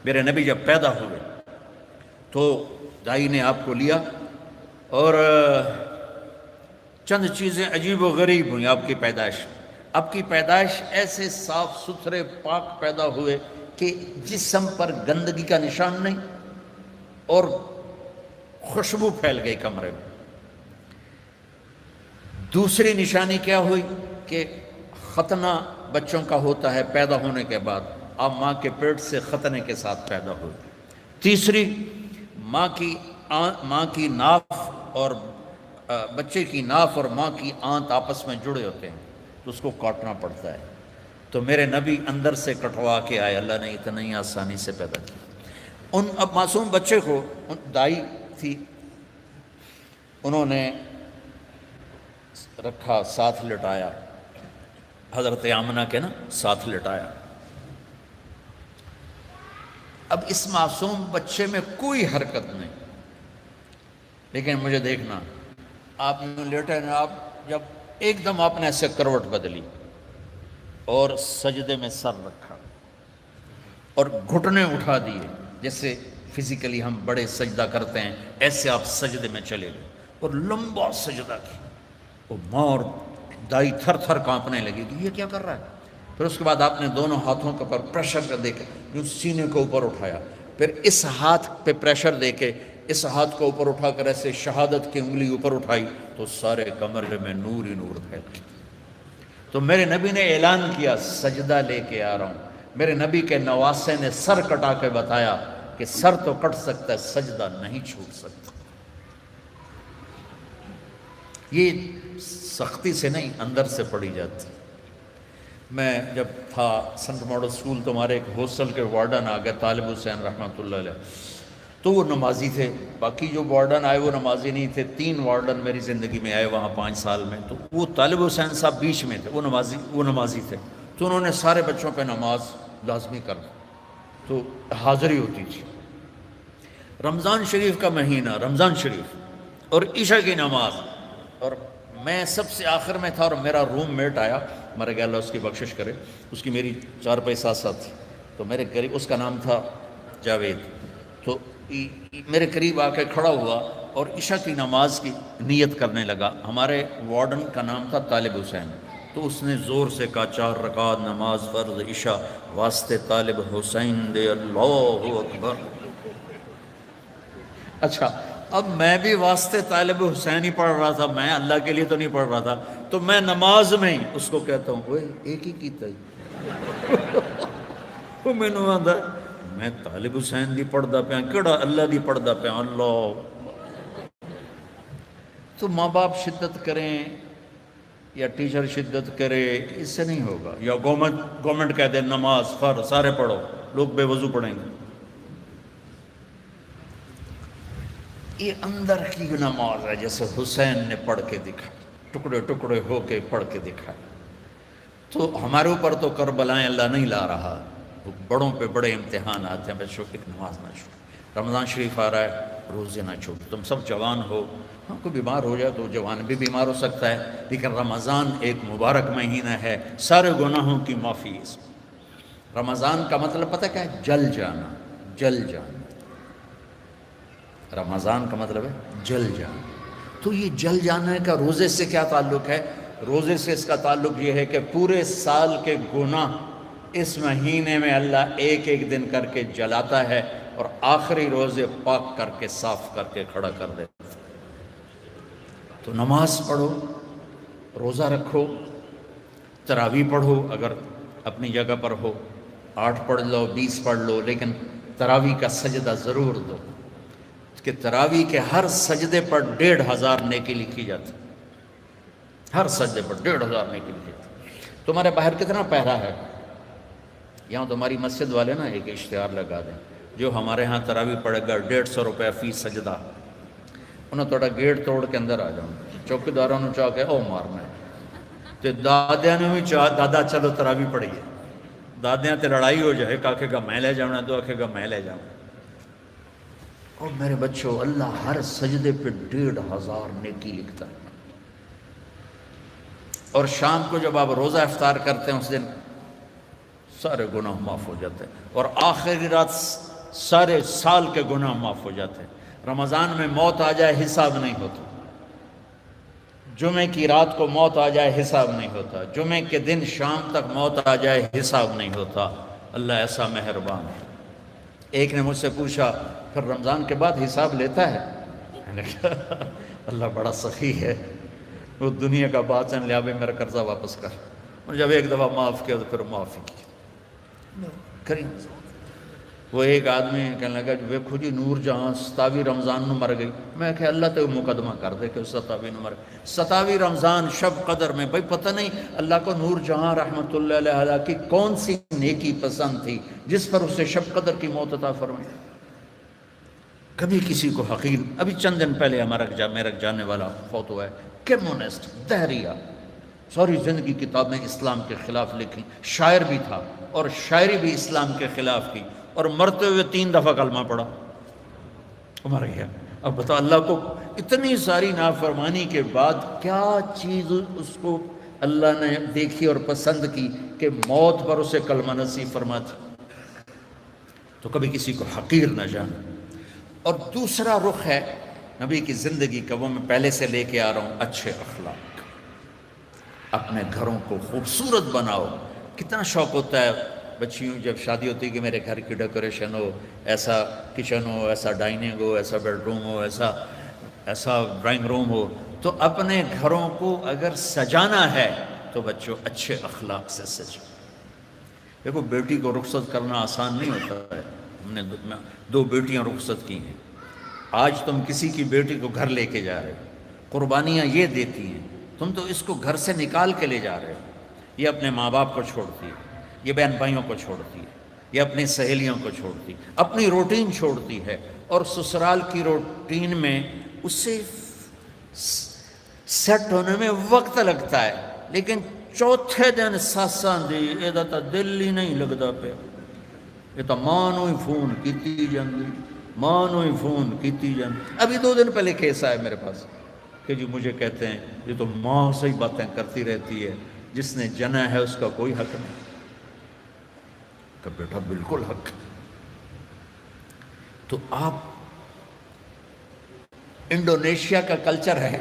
میرے نبی جب پیدا ہوئے تو دائی نے آپ کو لیا، اور چند چیزیں عجیب و غریب ہوئیں آپ کی پیدائش۔ آپ کی پیدائش ایسے صاف ستھرے پاک پیدا ہوئے کہ جسم پر گندگی کا نشان نہیں، اور خوشبو پھیل گئی کمرے میں۔ دوسری نشانی کیا ہوئی کہ ختنہ بچوں کا ہوتا ہے پیدا ہونے کے بعد، آپ ماں کے پیٹ سے ختنے کے ساتھ پیدا ہوئی۔ تیسری، ماں کی ناف اور بچے کی ناف اور ماں کی آنت آپس میں جڑے ہوتے ہیں، تو اس کو کاٹنا پڑتا ہے۔ تو میرے نبی اندر سے کٹوا کے آئے، اللہ نے اتنا ہی آسانی سے پیدا کیا۔ اب معصوم بچے کو دائی تھی، انہوں نے رکھا، ساتھ لٹایا، حضرت آمنہ کے ساتھ لٹایا۔ اب اس معصوم بچے میں کوئی حرکت نہیں، لیکن مجھے دیکھنا، آپ نے لیٹے نا، آپ جب ایک دم آپ نے ایسے کروٹ بدلی اور سجدے میں سر رکھا اور گھٹنے اٹھا دیے، جیسے فزیکلی ہم بڑے سجدہ کرتے ہیں ایسے آپ سجدے میں چلے گئے اور لمبا سجدہ کیا۔ وہ ماں اور دائی تھر تھر کانپنے لگی کہ یہ کیا کر رہا ہے۔ پھر اس کے بعد آپ نے دونوں ہاتھوں کے اوپر پریشر کر دے کے یوں سینے کو اوپر اٹھایا، پھر اس ہاتھ پہ پریشر دے کے اس ہاتھ کو اوپر اٹھا کر ایسے شہادت کی انگلی اوپر اٹھائی تو سارے کمرے میں نور ہی نور پھیل گیا۔ تو میرے نبی نے اعلان کیا سجدہ لے کے آ رہا ہوں۔ میرے نبی کے نواسے نے سر کٹا کے بتایا کہ سر تو کٹ سکتا ہے، سجدہ نہیں چھوٹ سکتا۔ یہ سختی سے نہیں، اندر سے پڑھی جاتی۔ میں جب تھا سنٹ ماڈل سکول تو ہمارے ایک ہاسٹل کے وارڈن آ گئے، طالب حسین رحمۃ اللہ علیہ، تو وہ نمازی تھے، باقی جو وارڈن آئے وہ نمازی نہیں تھے۔ 3 وارڈن میری زندگی میں آئے وہاں 5 سال میں، تو وہ طالب حسین صاحب بیچ میں تھے، وہ نمازی تھے، تو انہوں نے سارے بچوں پہ نماز لازمی کر دی، تو حاضری ہوتی تھی۔ رمضان شریف کا مہینہ، رمضان شریف اور عشاء کی نماز، اور میں سب سے آخر میں تھا، اور میرا روم میٹ آیا، مر گیا اللہ اس کی بخشش کرے، اس کی میری 4 پہ ساتھ تھی، تو میرے قریب، اس کا نام تھا جاوید، تو میرے قریب آ کے کھڑا ہوا اور عشاء کی نماز کی نیت کرنے لگا۔ ہمارے وارڈن کا نام تھا طالب حسین، تو اس نے زور سے کہا 4 رکعت نماز فرض عشاء واسطے طالب حسین دے، اللہ اکبر۔ اچھا، اب میں بھی واسطے طالب حسین ہی پڑھ رہا تھا، میں اللہ کے لیے تو نہیں پڑھ رہا تھا، تو میں نماز میں ہی اس کو کہتا ہوں اوے ایک ہی کیتا ہی وہ میں نے آدھا میں طالب حسین دی پڑھدا پیا، کیڑا اللہ دی پڑھدا پیا، اللہ۔ تو ماں باپ شدت کریں یا ٹیچر شدت کرے، اس سے نہیں ہوگا، یا گورنمنٹ کہہ دے نماز فرض سارے پڑھو، لوگ بے وضو پڑھیں گے۔ یہ اندر کی نماز ہے جیسے حسین نے پڑھ کے دکھا۔ ٹکڑے ٹکڑے ہو کے پڑھ کے دکھائے۔ تو ہمارے اوپر تو کربلائیں اللہ نہیں لا رہا، بڑوں پہ بڑے امتحانات ہیں۔ بچوں ایک نماز نہ چھوڑو، رمضان شریف آ رہا ہے، روزے نہ چھوڑو۔ تم سب جوان ہو، ہاں کوئی بیمار ہو جائے تو جوان بھی بیمار ہو سکتا ہے، لیکن رمضان ایک مبارک مہینہ ہے، سارے گناہوں کی معافی ہے اس میں۔ رمضان کا مطلب پتہ کیا ہے؟ جل جانا، جل جانا۔ رمضان کا مطلب ہے جل جانا۔ تو یہ جل جانے کا روزے سے کیا تعلق ہے؟ روزے سے اس کا تعلق یہ ہے کہ پورے سال کے گناہ اس مہینے میں اللہ ایک ایک دن کر کے جلاتا ہے اور آخری روزے پاک کر کے صاف کر کے کھڑا کر دیتا ہے۔ تو نماز پڑھو، روزہ رکھو، تراویح پڑھو، اگر اپنی جگہ پر ہو 8 پڑھ لو، 20 پڑھ لو، لیکن تراویح کا سجدہ ضرور دو، کہ تراویح کے ہر سجدے پر 1500 نیکی لکھی جاتی، ہر سجدے پر 1500 نیکی لکھی جاتی۔ تمہارے باہر کتنا پہرا ہے؟ یہاں تمہاری مسجد والے نا ایک اشتہار لگا دیں، جو ہمارے ہاں تراویح پڑے گا 150 روپے فی سجدہ، انہوں تھوڑا گیٹ توڑ کے اندر آ جاؤں، چوکیداروں نے چاہ کے او مارنا ہے، تو دادیاں نے بھی چاہ دادا چلو تراویح پڑھیے، دادیاں تے لڑائی ہو جائے، ایک آکھے گا میں لے جاؤں، دو آکھے گا میں لے جاؤں۔ اور میرے بچوں، اللہ ہر سجدے پہ 1500 نیکی لکھتا ہے۔ اور شام کو جب آپ روزہ افطار کرتے ہیں اس دن سارے گناہ معاف ہو جاتے ہیں، اور آخری رات سارے سال کے گناہ معاف ہو جاتے ہیں۔ رمضان میں موت آ جائے حساب نہیں ہوتا، جمعے کی رات کو موت آ جائے حساب نہیں ہوتا، جمعے کے دن شام تک موت آ جائے حساب نہیں ہوتا۔ اللہ ایسا مہربان ہے۔ ایک نے مجھ سے پوچھا پھر رمضان کے بعد حساب لیتا ہے؟ میں نے کہا اللہ بڑا سخی ہے، وہ دنیا کا بادشاہ لیا بھی میرا قرضہ واپس کر، اور جب ایک دفعہ معاف کیا تو پھر معافی کی کریں۔ وہ ایک آدمی کہنے لگا ویکھو جی نور جہاں 27 رمضان نو مر گئی، میں کہ اللہ تو مقدمہ کر دے کہ 27 نو مر گئی، 27 رمضان شب قدر میں، بھائی پتہ نہیں اللہ کو نور جہاں رحمت اللہ علیہ کی کون سی نیکی پسند تھی جس پر اسے شب قدر کی موت عطا فرمائی۔ کبھی کسی کو حقیر، ابھی چند دن پہلے میرا جانے والا فوت ہوا ہے، کمیونسٹ، دہریہ، ساری زندگی کتابیں اسلام کے خلاف لکھی، شاعر بھی تھا اور شاعری بھی اسلام کے خلاف کی، اور مرتے ہوئے 3 دفعہ کلمہ پڑھا، مر گیا۔ اب بتاؤ اللہ کو اتنی ساری نافرمانی کے بعد کیا چیز اس کو اللہ نے دیکھی اور پسند کی کہ موت پر اسے کلمہ نصیب فرماتی۔ تو کبھی کسی کو حقیر نہ جانا۔ اور دوسرا رخ ہے نبی کی زندگی کا، وہ میں پہلے سے لے کے آ رہا ہوں، اچھے اخلاق۔ اپنے گھروں کو خوبصورت بناؤ۔ کتنا شوق ہوتا ہے بچیوں جب شادی ہوتی ہے کہ میرے گھر کی ڈیکوریشن ہو، ایسا کچن ہو، ایسا ڈائننگ ہو، ایسا بیڈ روم ہو، ایسا ڈرائنگ روم ہو۔ تو اپنے گھروں کو اگر سجانا ہے تو بچوں اچھے اخلاق سے سجاؤ۔ دیکھو بیٹی کو رخصت کرنا آسان نہیں ہوتا ہے، ہم نے 2 بیٹیاں رخصت کی ہیں، آج تم کسی کی بیٹی کو گھر لے کے جا رہے ہو، قربانیاں یہ دیتی ہیں، تم تو اس کو گھر سے نکال کے لے جا رہے ہو۔ یہ اپنے ماں باپ کو چھوڑتی ہے، یہ بہن بھائیوں کو چھوڑتی ہے، یہ اپنی سہیلیوں کو چھوڑتی، اپنی روٹین چھوڑتی ہے، اور سسرال کی روٹین میں اسے سیٹ ہونے میں وقت لگتا ہے، لیکن چوتھے دن ساساں دی یہ تا دل ہی نہیں لگتا پیا، یہ تو ماں نو ہی فون کیتی جاندی، ماں نو ہی فون کیتی جاندی۔ ابھی 2 دن پہلے کیس آیا میرے پاس کہ جی مجھے کہتے ہیں یہ تو ماں سے ہی باتیں کرتی رہتی ہے، جس نے جنا ہے اس کا کوئی حق نہیں۔ کہ بیٹا بالکل حق۔ تو آپ انڈونیشیا کا کلچر ہے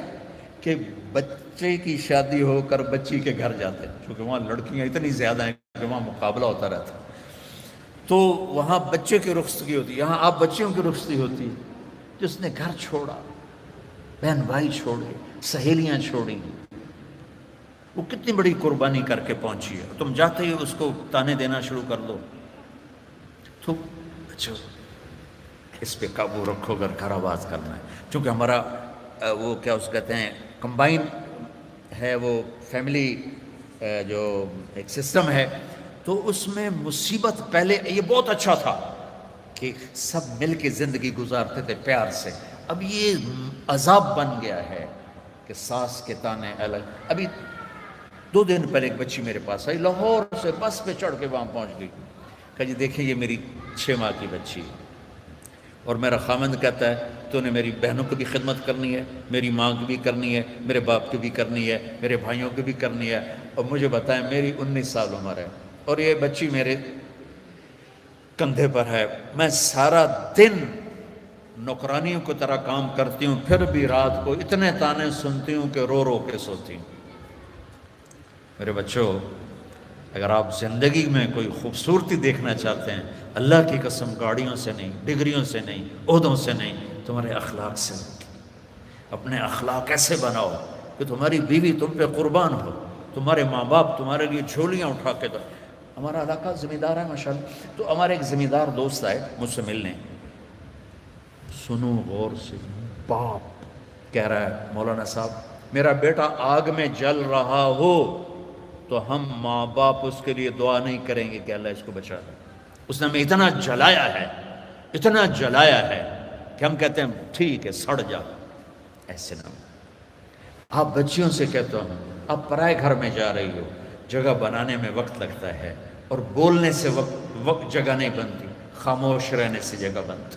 کہ بچے کی شادی ہو کر بچی کے گھر جاتے ہیں، کیونکہ وہاں لڑکیاں اتنی زیادہ ہیں کہ وہاں مقابلہ ہوتا رہتا ہے، تو وہاں بچے کی رخصتی ہوتی ہے، یہاں آپ بچیوں کی رخصتی ہوتی ہے۔ جس نے گھر چھوڑا، بہن بھائی چھوڑے، سہیلیاں چھوڑی، وہ کتنی بڑی قربانی کر کے پہنچی ہے، تم جاتے ہی اس کو تانے دینا شروع کر دو۔ تو اچھا اس پہ قابو رکھو اگر گھر آباد کرنا ہے، چونکہ ہمارا وہ کیا اس کہتے ہیں کمبائن ہے، وہ فیملی جو ایک سسٹم ہے، تو اس میں مصیبت پہلے یہ بہت اچھا تھا کہ سب مل کے زندگی گزارتے تھے پیار سے، اب یہ عذاب بن گیا ہے کہ ساس کے تانے الگ. ابھی 2 دن پہلے ایک بچی میرے پاس آئی، لاہور سے بس پہ چڑھ کے وہاں پہنچ گئی. کہا جی دیکھیں یہ میری 6 ماہ کی بچی ہے، اور میرا خامند کہتا ہے تو نے میری بہنوں کی بھی خدمت کرنی ہے، میری ماں کی بھی کرنی ہے، میرے باپ کی بھی کرنی ہے، میرے بھائیوں کی بھی کرنی ہے. اور مجھے بتائیں میری 19 سال عمر ہے اور یہ بچی میرے کندھے پر ہے. میں سارا دن نوکرانیوں کی طرح کام کرتی ہوں، پھر بھی رات کو اتنے تانے سنتی ہوں کہ رو رو کے سوتی ہوں. میرے بچوں، اگر آپ زندگی میں کوئی خوبصورتی دیکھنا چاہتے ہیں، اللہ کی قسم گاڑیوں سے نہیں، ڈگریوں سے نہیں، عہدوں سے نہیں، تمہارے اخلاق سے. اپنے اخلاق ایسے بناؤ کہ تمہاری بیوی تم پہ قربان ہو، تمہارے ماں باپ تمہارے لیے جھولیاں اٹھا کے دو. ہمارا علاقہ زمیندار ہے ماشاءاللہ، تو ہمارے ایک زمیندار دوست آئے مجھ سے ملنے. سنو غور سے، باپ کہہ رہا ہے مولانا صاحب میرا بیٹا آگ میں جل رہا ہو تو ہم ماں باپ اس کے لیے دعا نہیں کریں گے کہ اللہ اس کو بچا دے. اس نے ہمیں اتنا جلایا ہے، اتنا جلایا ہے کہ ہم کہتے ہیں ٹھیک ہے سڑ جا. ایسے نہ آپ بچیوں سے کہتے ہو آپ پرائے گھر میں جا رہی ہو، جگہ بنانے میں وقت لگتا ہے اور بولنے سے وقت جگہ نہیں بنتی، خاموش رہنے سے جگہ بنتی.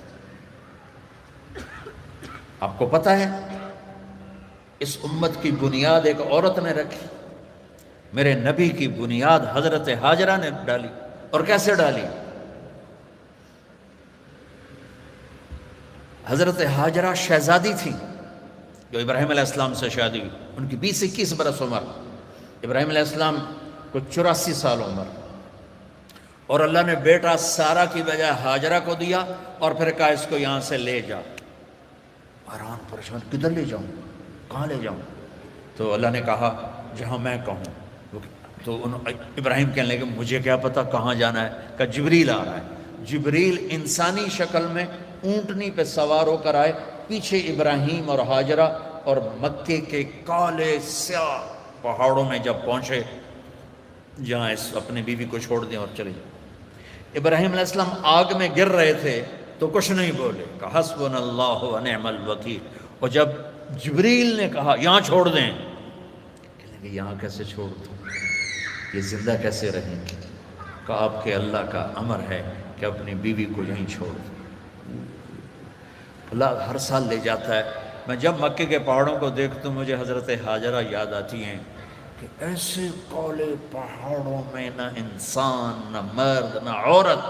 آپ کو پتہ ہے اس امت کی بنیاد ایک عورت نے رکھی، میرے نبی کی بنیاد حضرت ہاجرہ نے ڈالی. اور کیسے ڈالی؟ حضرت ہاجرہ شہزادی تھی جو ابراہیم علیہ السلام سے شادی ہوئی. ان کی 20-21 برس عمر، ابراہیم علیہ السلام کو 84 سال عمر. اور اللہ نے بیٹا سارا کی بجائے ہاجرہ کو دیا اور پھر کہا اس کو یہاں سے لے جا. حیران پریشان، کدھر لے جاؤں، کہاں لے جاؤں؟ تو اللہ نے کہا جہاں میں کہوں. تو ابراہیم کہنے لگے مجھے کیا پتا کہاں جانا ہے. کہ جبریل آ رہا ہے. جبریل انسانی شکل میں اونٹنی پہ سوار ہو کر آئے، پیچھے ابراہیم اور ہاجرہ، اور مکے کے کالے سیاہ پہاڑوں میں جب پہنچے جہاں اس اپنی بیوی کو چھوڑ دیں اور چلے جائیں. ابراہیم علیہ السلام آگ میں گر رہے تھے تو کچھ نہیں بولے، کہ حسبنا اللہ و نعم الوکیل. اور جب جبریل نے کہا یہاں چھوڑ دیں، کہنے لگے یہاں کیسے چھوڑ دوں، یہ زندہ کیسے رہیں گے؟ کہ آپ کے اللہ کا امر ہے کہ اپنی بیوی کو یہیں چھوڑ دیں. اللہ ہر سال لے جاتا ہے. میں جب مکے کے پہاڑوں کو دیکھتا ہوں مجھے حضرت ہاجرہ یاد آتی ہیں کہ ایسے کالے پہاڑوں میں نہ انسان، نہ مرد، نہ عورت،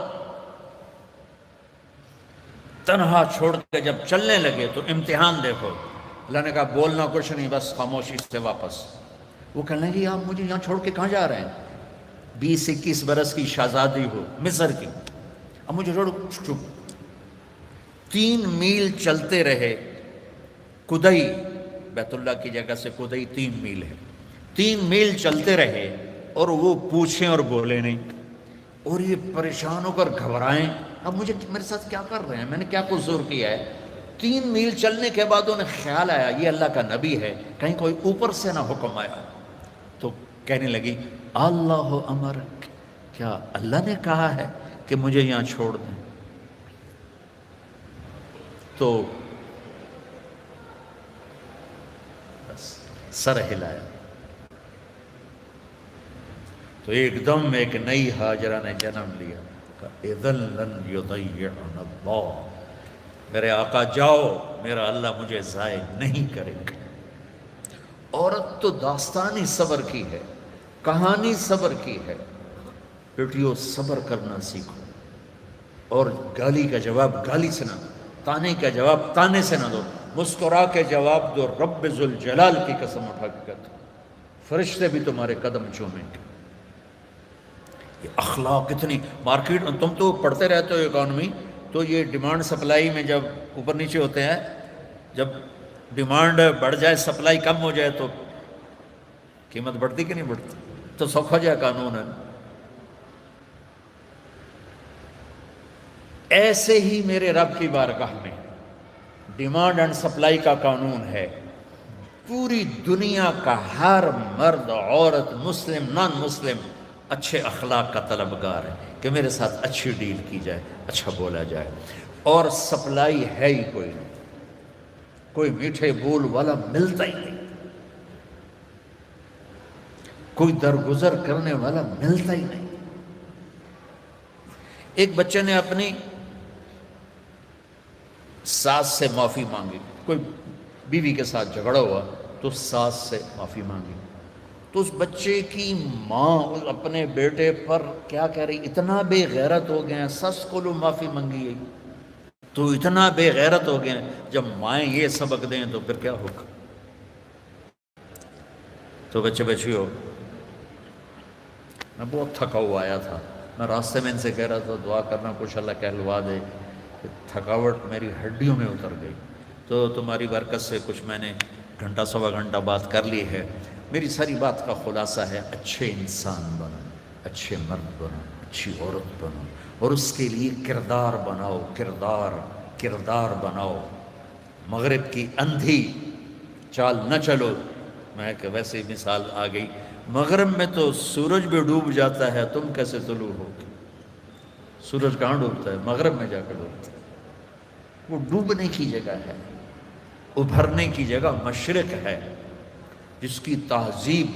تنہا چھوڑ کے جب چلنے لگے تو امتحان دیکھو. اللہ نے کہا بولنا کچھ نہیں، بس خاموشی سے واپس. وہ کہنے لگے آپ مجھے یہاں چھوڑ کے کہاں جا رہے ہیں؟ 20-21 برس کی شہزادی ہو مصر کی، اب مجھے چھوڑو. چپ. 3 میل چلتے رہے. کدئی بیت اللہ کی جگہ سے کدئی 3 میل ہے. 3 میل چلتے رہے اور وہ پوچھیں اور بولے نہیں. اور یہ پریشان ہو کر گھبرائیں اب مجھے میرے ساتھ کیا کر رہے ہیں، میں نے کیا قصور کیا ہے. 3 میل چلنے کے بعد انہیں خیال آیا یہ اللہ کا نبی ہے، کہیں کوئی اوپر سے نہ حکم آیا. تو کہنے لگی اللہ امر، کیا اللہ نے کہا ہے کہ مجھے یہاں چھوڑ دیں؟ تو بس سر ہلایا. تو ایک دم ایک نئی ہاجرہ نے جنم لیا. اذن لن یضیعنا اللہ، میرے آقا جاؤ، میرا اللہ مجھے ضائع نہیں کرے گا. عورت تو داستانی صبر کی ہے، کہانی صبر کی ہے. بیٹیوں صبر کرنا سیکھو، اور گالی کا جواب گالی سے نہ دو، تانے کا جواب تانے سے نہ دو. مسکرا کے جواب دو. رب ذوالجلال کی قسم اٹھا کے کہتے فرشتے بھی تمہارے قدم چومیں گے. یہ اخلاق اتنی مارکیٹ، تم تو پڑھتے رہتے ہو اکانومی، تو یہ ڈیمانڈ سپلائی میں جب اوپر نیچے ہوتے ہیں، جب ڈیمانڈ بڑھ جائے سپلائی کم ہو جائے تو قیمت بڑھتی کہ نہیں بڑھتی؟ تو سوکھا جائے قانون ہے. ایسے ہی میرے رب کی بارگاہ میں ڈیمانڈ اینڈ سپلائی کا قانون ہے. پوری دنیا کا ہر مرد، عورت، مسلم، نان مسلم اچھے اخلاق کا طلبگار ہے کہ میرے ساتھ اچھی ڈیل کی جائے، اچھا بولا جائے. اور سپلائی ہے ہی کوئی نہیں، کوئی میٹھے بول والا ملتا ہی نہیں. کوئی درگزر کرنے والا ملتا ہی نہیں۔ ایک بچے نے اپنی ساس سے معافی مانگی، کوئی بیوی کے ساتھ جھگڑا ہوا تو ساس سے معافی مانگی، تو اس بچے کی ماں اپنے بیٹے پر کیا کہہ رہی، اتنا بے غیرت ہو گئے ہیں، سس کو لو معافی مانگی ہے تو اتنا بے غیرت ہو گئے ہیں۔ جب مائیں یہ سبق دیں تو پھر کیا ہوگا؟ تو بچے بچیوں، میں بہت تھکا ہوا آیا تھا، میں راستے میں ان سے کہہ رہا تھا دعا کرنا کچھ اللہ کہلوا دے، کہ تھکاوٹ میری ہڈیوں میں اتر گئی، تو تمہاری برکت سے کچھ میں نے گھنٹہ سوا گھنٹہ بات کر لی ہے۔ میری ساری بات کا خلاصہ ہے، اچھے انسان بنو، اچھے مرد بنو، اچھی عورت بنو، اور اس کے لیے کردار بناؤ، کردار بناؤ۔ مغرب کی اندھی چال نہ چلو۔ میں کہ ویسے ہی مثال آ گئی، مغرب میں تو سورج بھی ڈوب جاتا ہے، تم کیسے طلوع ہو؟ سورج کہاں ڈوبتا ہے؟ مغرب میں جا کے ڈوبتا ہے۔ وہ ڈوبنے کی جگہ ہے، ابھرنے کی جگہ مشرق ہے، جس کی تہذیب،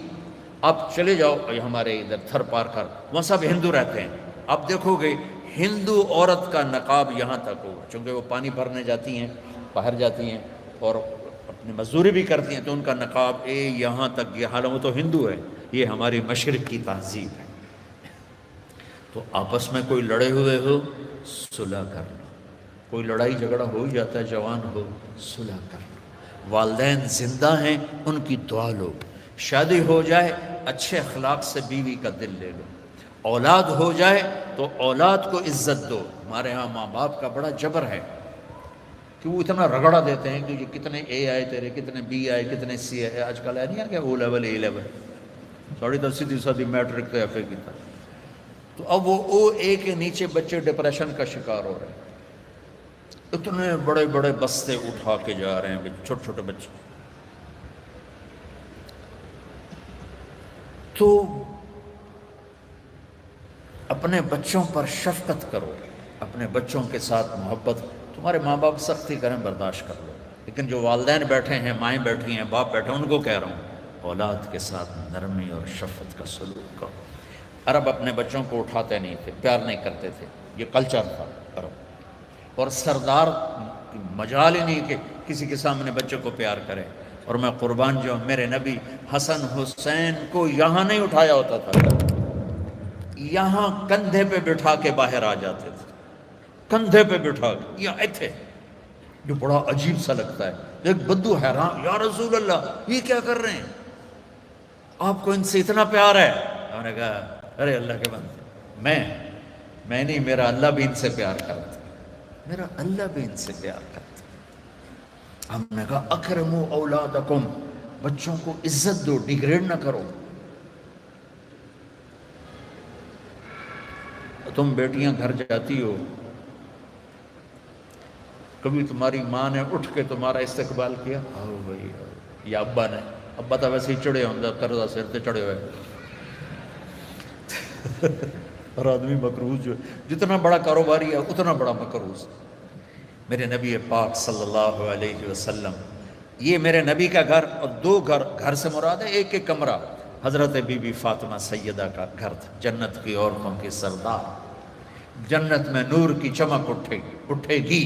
آپ چلے جاؤ ہمارے ادھر تھر پارکر، وہاں سب ہندو رہتے ہیں، آپ دیکھو گے ہندو عورت کا نقاب یہاں تک ہوگا، چونکہ وہ پانی بھرنے جاتی ہیں، باہر جاتی ہیں اور اپنی مزدوری بھی کرتی ہیں، تو ان کا نقاب یہاں تک، یہ حالانکہ وہ تو ہندو ہے، یہ ہماری مشرق کی تہذیب ہے۔ تو آپس میں کوئی لڑے ہوئے ہو، صلح کر لو، کوئی لڑائی جھگڑا ہو ہی جاتا ہے، جوان ہو، صلح کر لو، والدین زندہ ہیں ان کی دعا لو، شادی ہو جائے اچھے اخلاق سے بیوی کا دل لے لو، اولاد ہو جائے تو اولاد کو عزت دو۔ ہمارے ہاں ماں باپ کا بڑا جبر ہے کہ وہ اتنا رگڑا دیتے ہیں کہ یہ کتنے اے آئے تیرے، کتنے بی آئے، کتنے سی آئے، آج کل ہے نہیں کہ او لیول اے لیول، 10.5 میٹرک تو ایف اے کی تھا، تو اب وہ او اے کے نیچے بچے ڈپریشن کا شکار ہو رہے ہیں، اتنے بڑے بڑے بستے اٹھا کے جا رہے ہیں چھوٹے چھوٹے بچے۔ تو اپنے بچوں پر شفقت کرو، اپنے بچوں کے ساتھ محبت، تمہارے ماں باپ سختی کریں برداشت کر لو، لیکن جو والدین بیٹھے ہیں، مائیں بیٹھی ہیں، باپ بیٹھے ہیں، ان کو کہہ رہا ہوں اولاد کے ساتھ نرمی اور شفقت کا سلوک کرو۔ عرب اپنے بچوں کو اٹھاتے نہیں تھے، پیار نہیں کرتے تھے، یہ کلچر تھا عرب، اور سردار مجال ہی نہیں کہ کسی کے سامنے بچے کو پیار کرے۔ اور میں قربان جو میرے نبی حسن حسین کو یہاں نہیں اٹھایا ہوتا تھا، یہاں کندھے پہ بٹھا کے باہر آ جاتے تھے، کندھے پہ بٹھا کے، یہاں تھے، جو بڑا عجیب سا لگتا ہے۔ ایک بدو حیران، یا رسول اللہ یہ کیا کر رہے ہیں، آپ کو ان سے اتنا پیار ہے؟ انہوں نے کہا ارے اللہ کے بندے، میں نہیں، میرا اللہ بھی ان سے پیار کرتا، میرا اللہ بھی ان سے پیار کرتا۔ ہم نے کہا اکرموا اولادکم، بچوں کو عزت دو، ڈیگریڈ نہ کرو۔ تم بیٹیاں گھر جاتی ہو، کبھی تمہاری ماں نے اٹھ کے تمہارا استقبال کیا؟ آؤ بھائی آؤ، یا ابا نے؟ ابا تو ویسے ہی چڑھے ہوں، قرضہ سر تے چڑھے ہوئے، اور آدمی مقروض جو جتنا بڑا کاروباری ہے اتنا بڑا مقروض۔ میرے نبی پاک صلی اللہ علیہ وسلم، یہ میرے نبی کا گھر، اور دو گھر سے مراد ہے ایک ایک کمرہ، حضرت بی بی فاطمہ سیدہ کا گھر تھا، جنت کی عورتوں کی سردار۔ جنت میں نور کی چمک اٹھے گی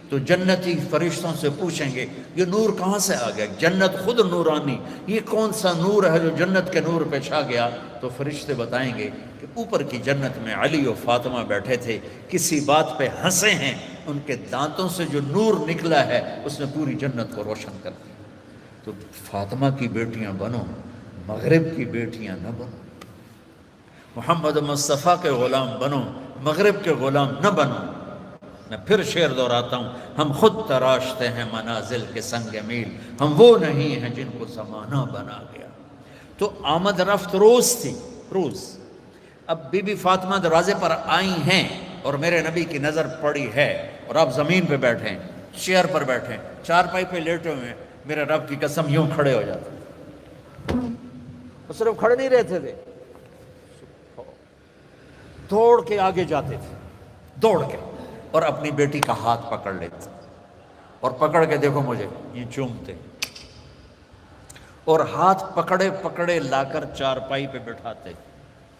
تو جنتی فرشتوں سے پوچھیں گے یہ نور کہاں سے آ گیا؟ جنت خود نورانی، یہ کون سا نور ہے جو جنت کے نور پہ چھا گیا؟ تو فرشتے بتائیں گے کہ اوپر کی جنت میں علی و فاطمہ بیٹھے تھے، کسی بات پہ ہنسے ہیں، ان کے دانتوں سے جو نور نکلا ہے اس نے پوری جنت کو روشن کر دیا۔ تو فاطمہ کی بیٹیاں بنو، مغرب کی بیٹیاں نہ بنو، محمد مصطفیٰ کے غلام بنو، مغرب کے غلام نہ بنو۔ میں پھر شعر دہراتا ہوں، ہم خود تراشتے ہیں منازل کے سنگ میل، ہم وہ نہیں ہیں جن کو زمانہ بنا گیا۔ تو آمد رفت روز تھی، روز۔ اب بی بی فاطمہ دروازے پر آئی ہیں اور میرے نبی کی نظر پڑی ہے، اور آپ زمین پہ بیٹھے ہیں، چیئر پر بیٹھے ہیں، چارپائی پہ لیٹے ہوئے ہیں، میرے رب کی قسم یوں کھڑے ہو جاتے، وہ صرف کھڑے نہیں رہتے تھے، دوڑ کے آگے جاتے تھے، دوڑ کے، اور اپنی بیٹی کا ہاتھ پکڑ لیتے، اور پکڑ کے دیکھو مجھے، یہ چومتے، اور ہاتھ پکڑے پکڑے لا کر چارپائی پہ بٹھاتے،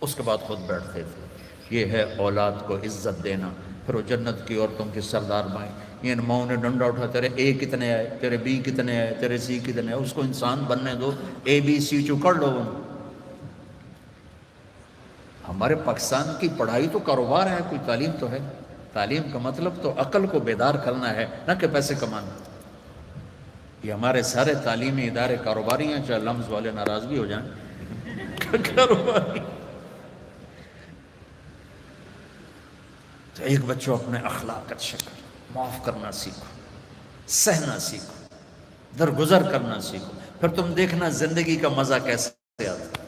اس کے بعد خود بیٹھتے تھے۔ یہ ہے اولاد کو عزت دینا۔ پھر وہ جنت کی عورتوں کی سردار مائیں، یہ ماؤں نے ڈنڈا اٹھا، تیرے اے کتنے آئے، تیرے بی کتنے آئے، تیرے سی کتنے آئے، اس کو انسان بننے دو، اے بی سی چکڑ لو۔ ہمارے پاکستان کی پڑھائی تو کاروبار ہے، کوئی تعلیم تو ہے؟ تعلیم کا مطلب تو عقل کو بیدار کرنا ہے، نہ کہ پیسے کمانا۔ یہ ہمارے سارے تعلیمی ادارے کاروباری ہیں، چاہے لمز والے ناراض بھی ہو جائیں، کاروباری۔ تو ایک بچوں اپنے اخلاق اچھے کرو، معاف کرنا سیکھو، سہنا سیکھو، درگزر کرنا سیکھو، پھر تم دیکھنا زندگی کا مزہ کیسے آتا ہے۔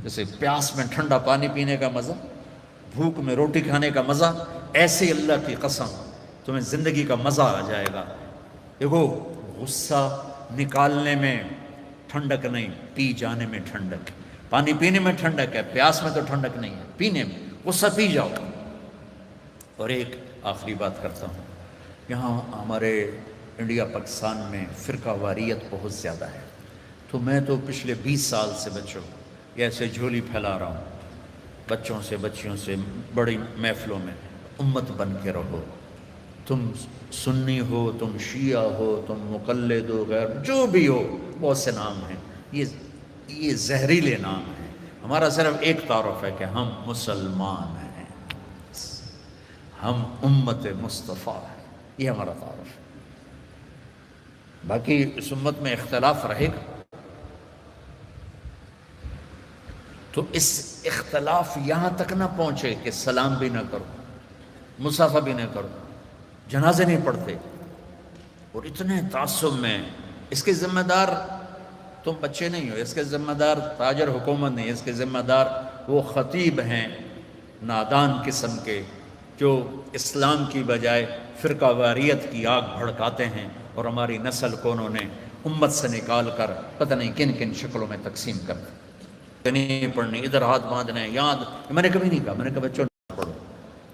جیسے پیاس میں ٹھنڈا پانی پینے کا مزہ، بھوک میں روٹی کھانے کا مزہ، ایسے اللہ کی قسم تمہیں زندگی کا مزہ آ جائے گا۔ دیکھو، غصہ نکالنے میں ٹھنڈک نہیں، پی جانے میں ٹھنڈک ہے۔ پانی پینے میں ٹھنڈک ہے، پیاس میں تو ٹھنڈک نہیں ہے، پینے میں غصہ پی جاؤ۔ اور ایک آخری بات کرتا ہوں، یہاں ہمارے انڈیا پاکستان میں فرقہ واریت بہت زیادہ ہے، تو میں تو پچھلے 20 سال سے بچوں یہ ایسے جھولی پھیلا رہا ہوں بچوں سے، بچیوں سے، بڑی محفلوں میں، امت بن کے رہو۔ تم سنی ہو، تم شیعہ ہو، تم مقلد ہو، غیر جو بھی ہو، بہت سے نام ہیں، یہ زہریلے نام ہیں۔ ہمارا صرف ایک تعارف ہے کہ ہم مسلمان ہیں، ہم امت مصطفیٰ ہیں، یہ ہمارا تعارف ہے۔ باقی اس امت میں اختلاف رہے گا، تو اس اختلاف یہاں تک نہ پہنچے کہ سلام بھی نہ کرو، مصافحہ بھی نہ کرو، جنازے نہیں پڑھتے، اور اتنے تعصب میں۔ اس کے ذمہ دار تم بچے نہیں ہو، اس کے ذمہ دار تاجر حکومت نہیں، اس کے ذمہ دار وہ خطیب ہیں نادان قسم کے، جو اسلام کی بجائے فرقہ واریت کی آگ بھڑکاتے ہیں، اور ہماری نسل کو انہوں نے امت سے نکال کر پتہ نہیں کن کن شکلوں میں تقسیم کر دی۔ نہیں پڑھنی، ادھر ہاتھ باندھنے، یاد، میں نے کبھی نہیں کہا، میں نے کہا بچوں نہ پڑھو،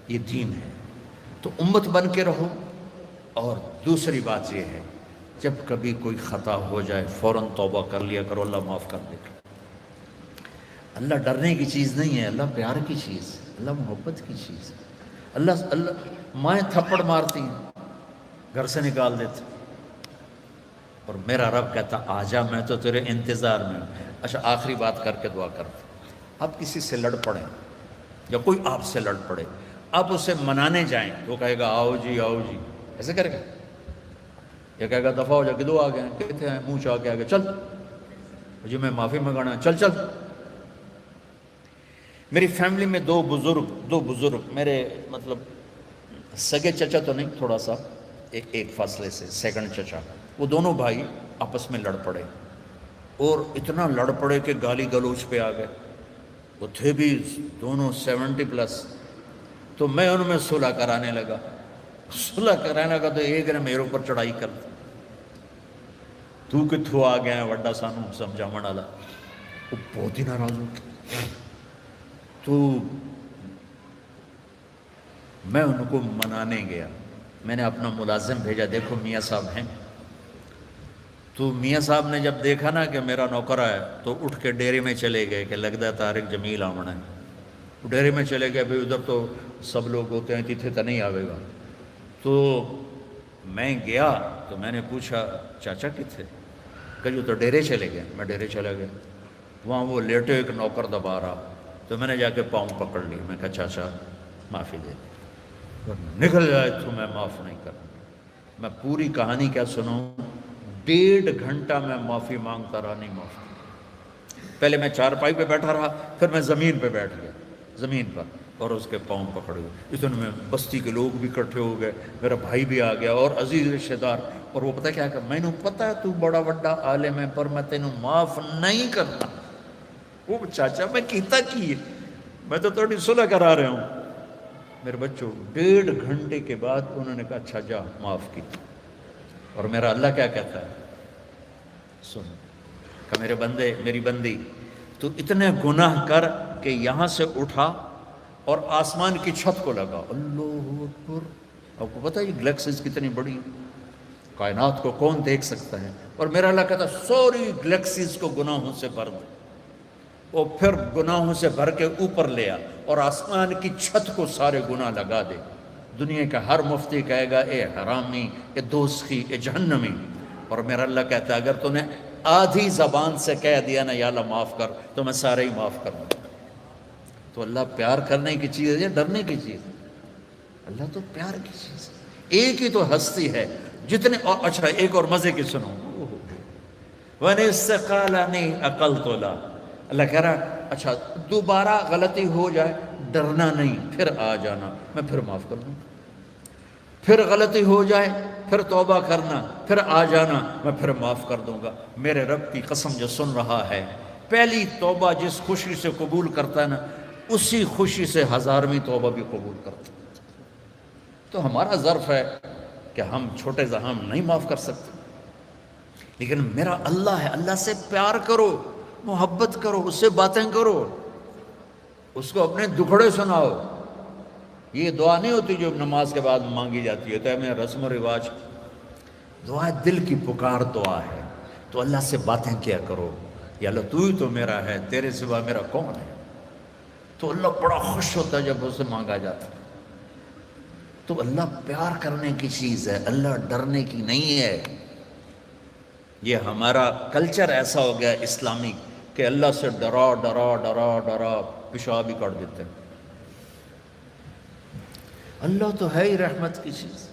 یہ دین ہے۔ تو امت بن کے رہو۔ اور دوسری بات یہ ہے، جب کبھی کوئی خطا ہو جائے فوراً توبہ کر لیا کرو، اللہ معاف کر دے گا۔ اللہ ڈرنے کی چیز نہیں ہے، اللہ پیار کی چیز ہے، اللہ محبت کی چیز ہے۔ اللہ مائیں تھپڑ مارتی ہیں، گھر سے نکال دیتے، اور میرا رب کہتا آجا، میں تو تیرے انتظار میں ہوں۔ اچھا، آخری بات کر کے دعا کرتے، آپ کسی سے لڑ پڑیں یا کوئی آپ سے لڑ پڑے، آپ اسے منانے جائیں تو وہ کہے گا آؤ جی آؤ جی، ایسے کرے گا؟ یا کہے گا دفعہ ہو جا، کدو آ گئے ہیں، کہتے ہیں منہ چاہ کے آ گئے، چل مجھے میں معافی منگانا، چل چل۔ میری فیملی میں دو بزرگ میرے مطلب سگے چچا تو نہیں، تھوڑا سا ایک فاصلے سے سیکنڈ چچا، وہ دونوں بھائی آپس میں لڑ پڑے، اور اتنا لڑ پڑے کہ گالی گلوچ پہ آ گئے۔ وہ تھے بھی دونوں 70+، تو میں ان میں صلح کرانے لگا تو ایک نے میرے اوپر چڑھائی کر دی، تو کتھوں آ گیا وڈا سانو سمجھا والا، وہ بہت ہی ناراض ہو گیا۔ تو میں ان کو منانے گیا، میں نے اپنا ملازم بھیجا، دیکھو میاں صاحب ہیں۔ تو میاں صاحب نے جب دیکھا نا کہ میرا نوکر ہے، تو اٹھ کے ڈیرے میں چلے گئے کہ لگتا ہے طارق جمیل آمنا ہے۔ ڈیرے میں چلے گئے، بھئی ادھر تو سب لوگ ہوتے ہیں، تیتھے تو نہیں آوے گا۔ تو میں گیا تو میں نے پوچھا چاچا کتھے؟ کہ جو تو ڈیرے چلے گئے۔ میں ڈیرے چلا گیا، وہاں وہ لیٹے ایک نوکر دبا رہا، تو میں نے جا کے پاؤں پکڑ لی، میں کہا چاچا معافی دے دے، نکل جائے تو میں معاف نہیں کروں۔ میں پوری کہانی کیا سنوں، 1.5 گھنٹہ میں معافی مانگتا رہا، نہیں معاف۔ پہلے میں چارپائی پہ بیٹھا رہا، پھر میں زمین پہ بیٹھ گیا، زمین پر، اور اس کے پاؤں پکڑ گئے۔ اتنے میں بستی کے لوگ بھی اکٹھے ہو گئے، میرا بھائی بھی آ گیا اور عزیز رشتہ دار، اور وہ پتہ کیا کہ میں نے پتہ ہے تو بڑا وڈا عالم ہے، پر میں تینوں معاف نہیں کرتا۔ وہ چاچا میں کیتا کی ہے، میں تو تھوڑی صلح کرا رہا ہوں۔ میرے بچوں 1.5 گھنٹے کے بعد انہوں نے کہا اچھا جا معاف کی۔ اور میرا اللہ کیا کہتا ہے، سن کہ میرے بندے، میری بندی، تو اتنے گناہ کر کہ یہاں سے اٹھا اور آسمان کی چھت کو لگا، اللہ اکبر۔ آپ کو پتہ ہے یہ گلیکسیز کتنی بڑی، کائنات کو کون دیکھ سکتا ہے؟ اور میرا اللہ کہتا ہے سوری گلیکسیز کو گناہوں سے بھر دے، وہ پھر گناہوں سے بھر کے اوپر لے آ اور آسمان کی چھت کو سارے گناہ لگا دے۔ دنیا کا ہر مفتی کہے گا اے حرامی، اے دوزخی، اے جہنمی، اور میرا اللہ کہتا ہے اگر تو نے آدھی زبان سے کہہ دیا نا یا اللہ معاف کر، تو میں سارے ہی معاف کر دوں۔ تو اللہ پیار کرنے کی چیز ہے یا ڈرنے کی چیز ہے؟ اللہ تو پیار کی چیز ہے، ایک ہی تو ہستی ہے جتنے اور اچھا ایک اور مزے کی سنو، وَنِسْتَقَالَنِي أَقَلْتُ لَا، اللہ کہہ رہا اچھا دوبارہ غلطی ہو جائے ڈرنا نہیں، پھر آ جانا میں پھر معاف کر دوں، پھر غلطی ہو جائے پھر توبہ کرنا، پھر آ جانا میں پھر معاف کر دوں گا۔ میرے رب کی قسم جو سن رہا ہے، پہلی توبہ جس خوشی سے قبول کرتا ہے نا، اسی خوشی سے ہزارویں توبہ بھی قبول کرتا ہے۔ تو ہمارا ظرف ہے کہ ہم چھوٹے زہام نہیں معاف کر سکتے، لیکن میرا اللہ ہے، اللہ سے پیار کرو، محبت کرو، اس سے باتیں کرو، اس کو اپنے دکھڑے سناؤ۔ یہ دعا نہیں ہوتی جو نماز کے بعد مانگی جاتی ہے، تو میں رسم و رواج، دعا دل کی پکار دعا ہے۔ تو اللہ سے باتیں کیا کرو، یا اللہ تو ہی تو میرا ہے، تیرے سوا میرا کون ہے؟ تو اللہ بڑا خوش ہوتا ہے جب اسے مانگا جاتا ہے۔ تو اللہ پیار کرنے کی چیز ہے، اللہ ڈرنے کی نہیں ہے۔ یہ ہمارا کلچر ایسا ہو گیا اسلامی کہ اللہ سے ڈرا ڈرا ڈرا ڈرا پیشاب ہی کر دیتے ہیں۔ اللہ تو ہے ہی رحمت کی چیز۔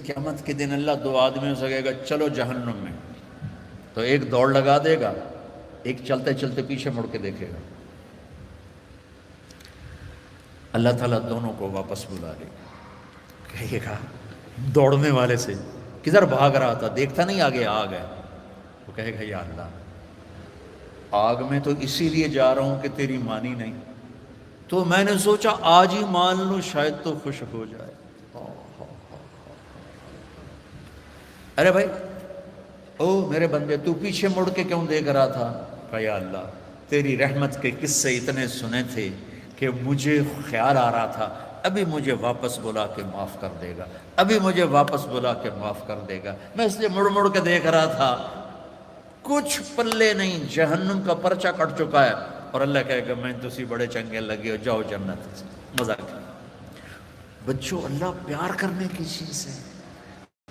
قیامت کے دن اللہ دو آدمیوں سے کہے گا چلو جہنم میں، تو ایک دوڑ لگا دے گا، ایک چلتے چلتے پیچھے مڑ کے دیکھے گا۔ اللہ تعالیٰ دونوں کو واپس بلا لے گا، کہے گا دوڑنے والے سے کدھر بھاگ رہا تھا، دیکھتا نہیں آگے آگ ہے؟ وہ کہے گا یا اللہ آگ میں تو اسی لیے جا رہا ہوں کہ تیری مانی نہیں، تو میں نے سوچا آج ہی مان لوں شاید تو خوش ہو جائے۔ ارے بھائی او میرے بندے تو پیچھے مڑ کے کیوں دیکھ رہا تھا؟ کہا یا اللہ تیری رحمت کے قصے اتنے سنے تھے کہ مجھے خیال آ رہا تھا ابھی مجھے واپس بلا کے معاف کر دے گا، ابھی مجھے واپس بلا کے معاف کر دے گا، میں اس لیے مڑ مڑ کے دیکھ رہا تھا۔ کچھ پلے نہیں، جہنم کا پرچہ کٹ چکا ہے، اور اللہ کہے گا میں تسی بڑے چنگے لگے ہو، جاؤ جنت، مزہ کیا۔ بچوں اللہ پیار کرنے کی چیز ہے،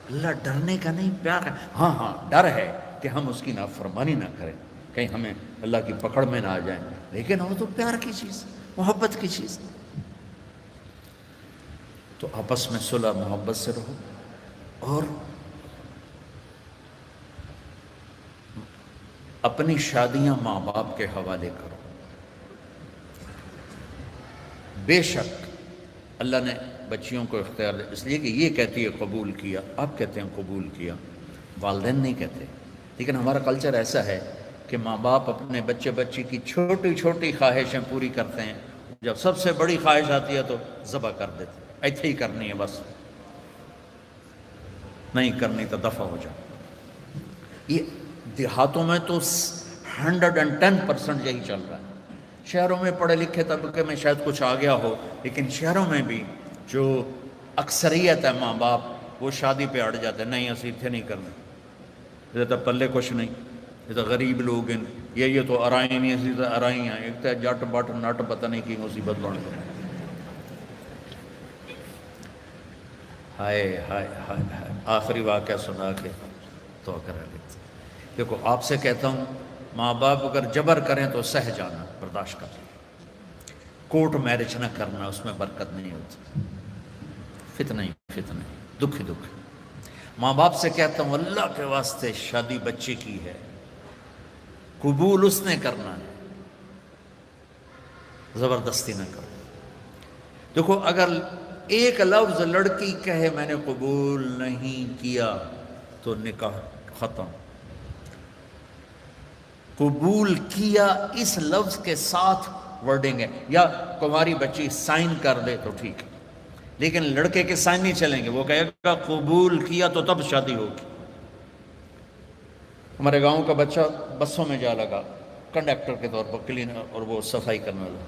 اللہ ڈرنے کا نہیں، پیار کا۔ ہاں ہاں ڈر ہے کہ ہم اس کی نافرمانی نہ کریں، کہیں ہمیں اللہ کی پکڑ میں نہ آ جائیں، لیکن وہ تو پیار کی چیز، محبت کی چیز۔ تو آپس میں صلح محبت سے رہو، اور اپنی شادیاں ماں باپ کے حوالے کرو۔ بے شک اللہ نے بچیوں کو اختیار دیا، اس لیے کہ یہ کہتی ہے قبول کیا، آپ کہتے ہیں قبول کیا، والدین نہیں کہتے۔ لیکن ہمارا کلچر ایسا ہے کہ ماں باپ اپنے بچے بچی کی چھوٹی چھوٹی خواہشیں پوری کرتے ہیں، جب سب سے بڑی خواہش آتی ہے تو ذبح کر دیتے ہیں، ایسے ہی کرنی ہے بس، نہیں کرنی تو دفع ہو جاؤ۔ یہ دیہاتوں میں تو 110% یہی چل رہا ہے۔ شہروں میں پڑھے لکھے طبقے میں شاید کچھ آ گیا ہو، لیکن شہروں میں بھی جو اکثریت ہے ماں باپ وہ شادی پہ اڑ جاتے ہیں، نہیں اسی اتنے نہیں کرنا، یہ تو پلے کچھ نہیں، یہ تو غریب لوگ ہیں، یہ تو ارائی نہیں، اسی تو ارائی ہیں، ایک تو جٹ بٹ نٹ پتہ نہیں کی مصیبت بن گئی۔ ہائے ہائے ہائے ہائے، آخری واقعہ سنا کے تو کرا لیتے۔ دیکھو آپ سے کہتا ہوں ماں باپ اگر جبر کریں تو سہ جانا، برداشت کر، کورٹ میرج نہ کرنا، اس میں برکت نہیں ہوتی، فتنہ ہی فتنہ، دکھ ہی دکھ۔ ماں باپ سے کہتا ہوں اللہ کے واسطے شادی بچے کی ہے، قبول اس نے کرنا ہے، زبردستی نہ کرو۔ دیکھو اگر ایک لفظ لڑکی کہے میں نے قبول نہیں کیا تو نکاح ختم، قبول کیا اس لفظ کے ساتھ ورڈنگ ہے، یا تمہاری بچی سائن کر دے تو ٹھیک ہے، لیکن لڑکے کے سائن نہیں چلیں گے، وہ کہے گا قبول کیا تو تب شادی ہوگی۔ ہمارے گاؤں کا بچہ بسوں میں جا لگا کنڈکٹر کے طور پر، کلینر اور وہ صفائی کرنے والا،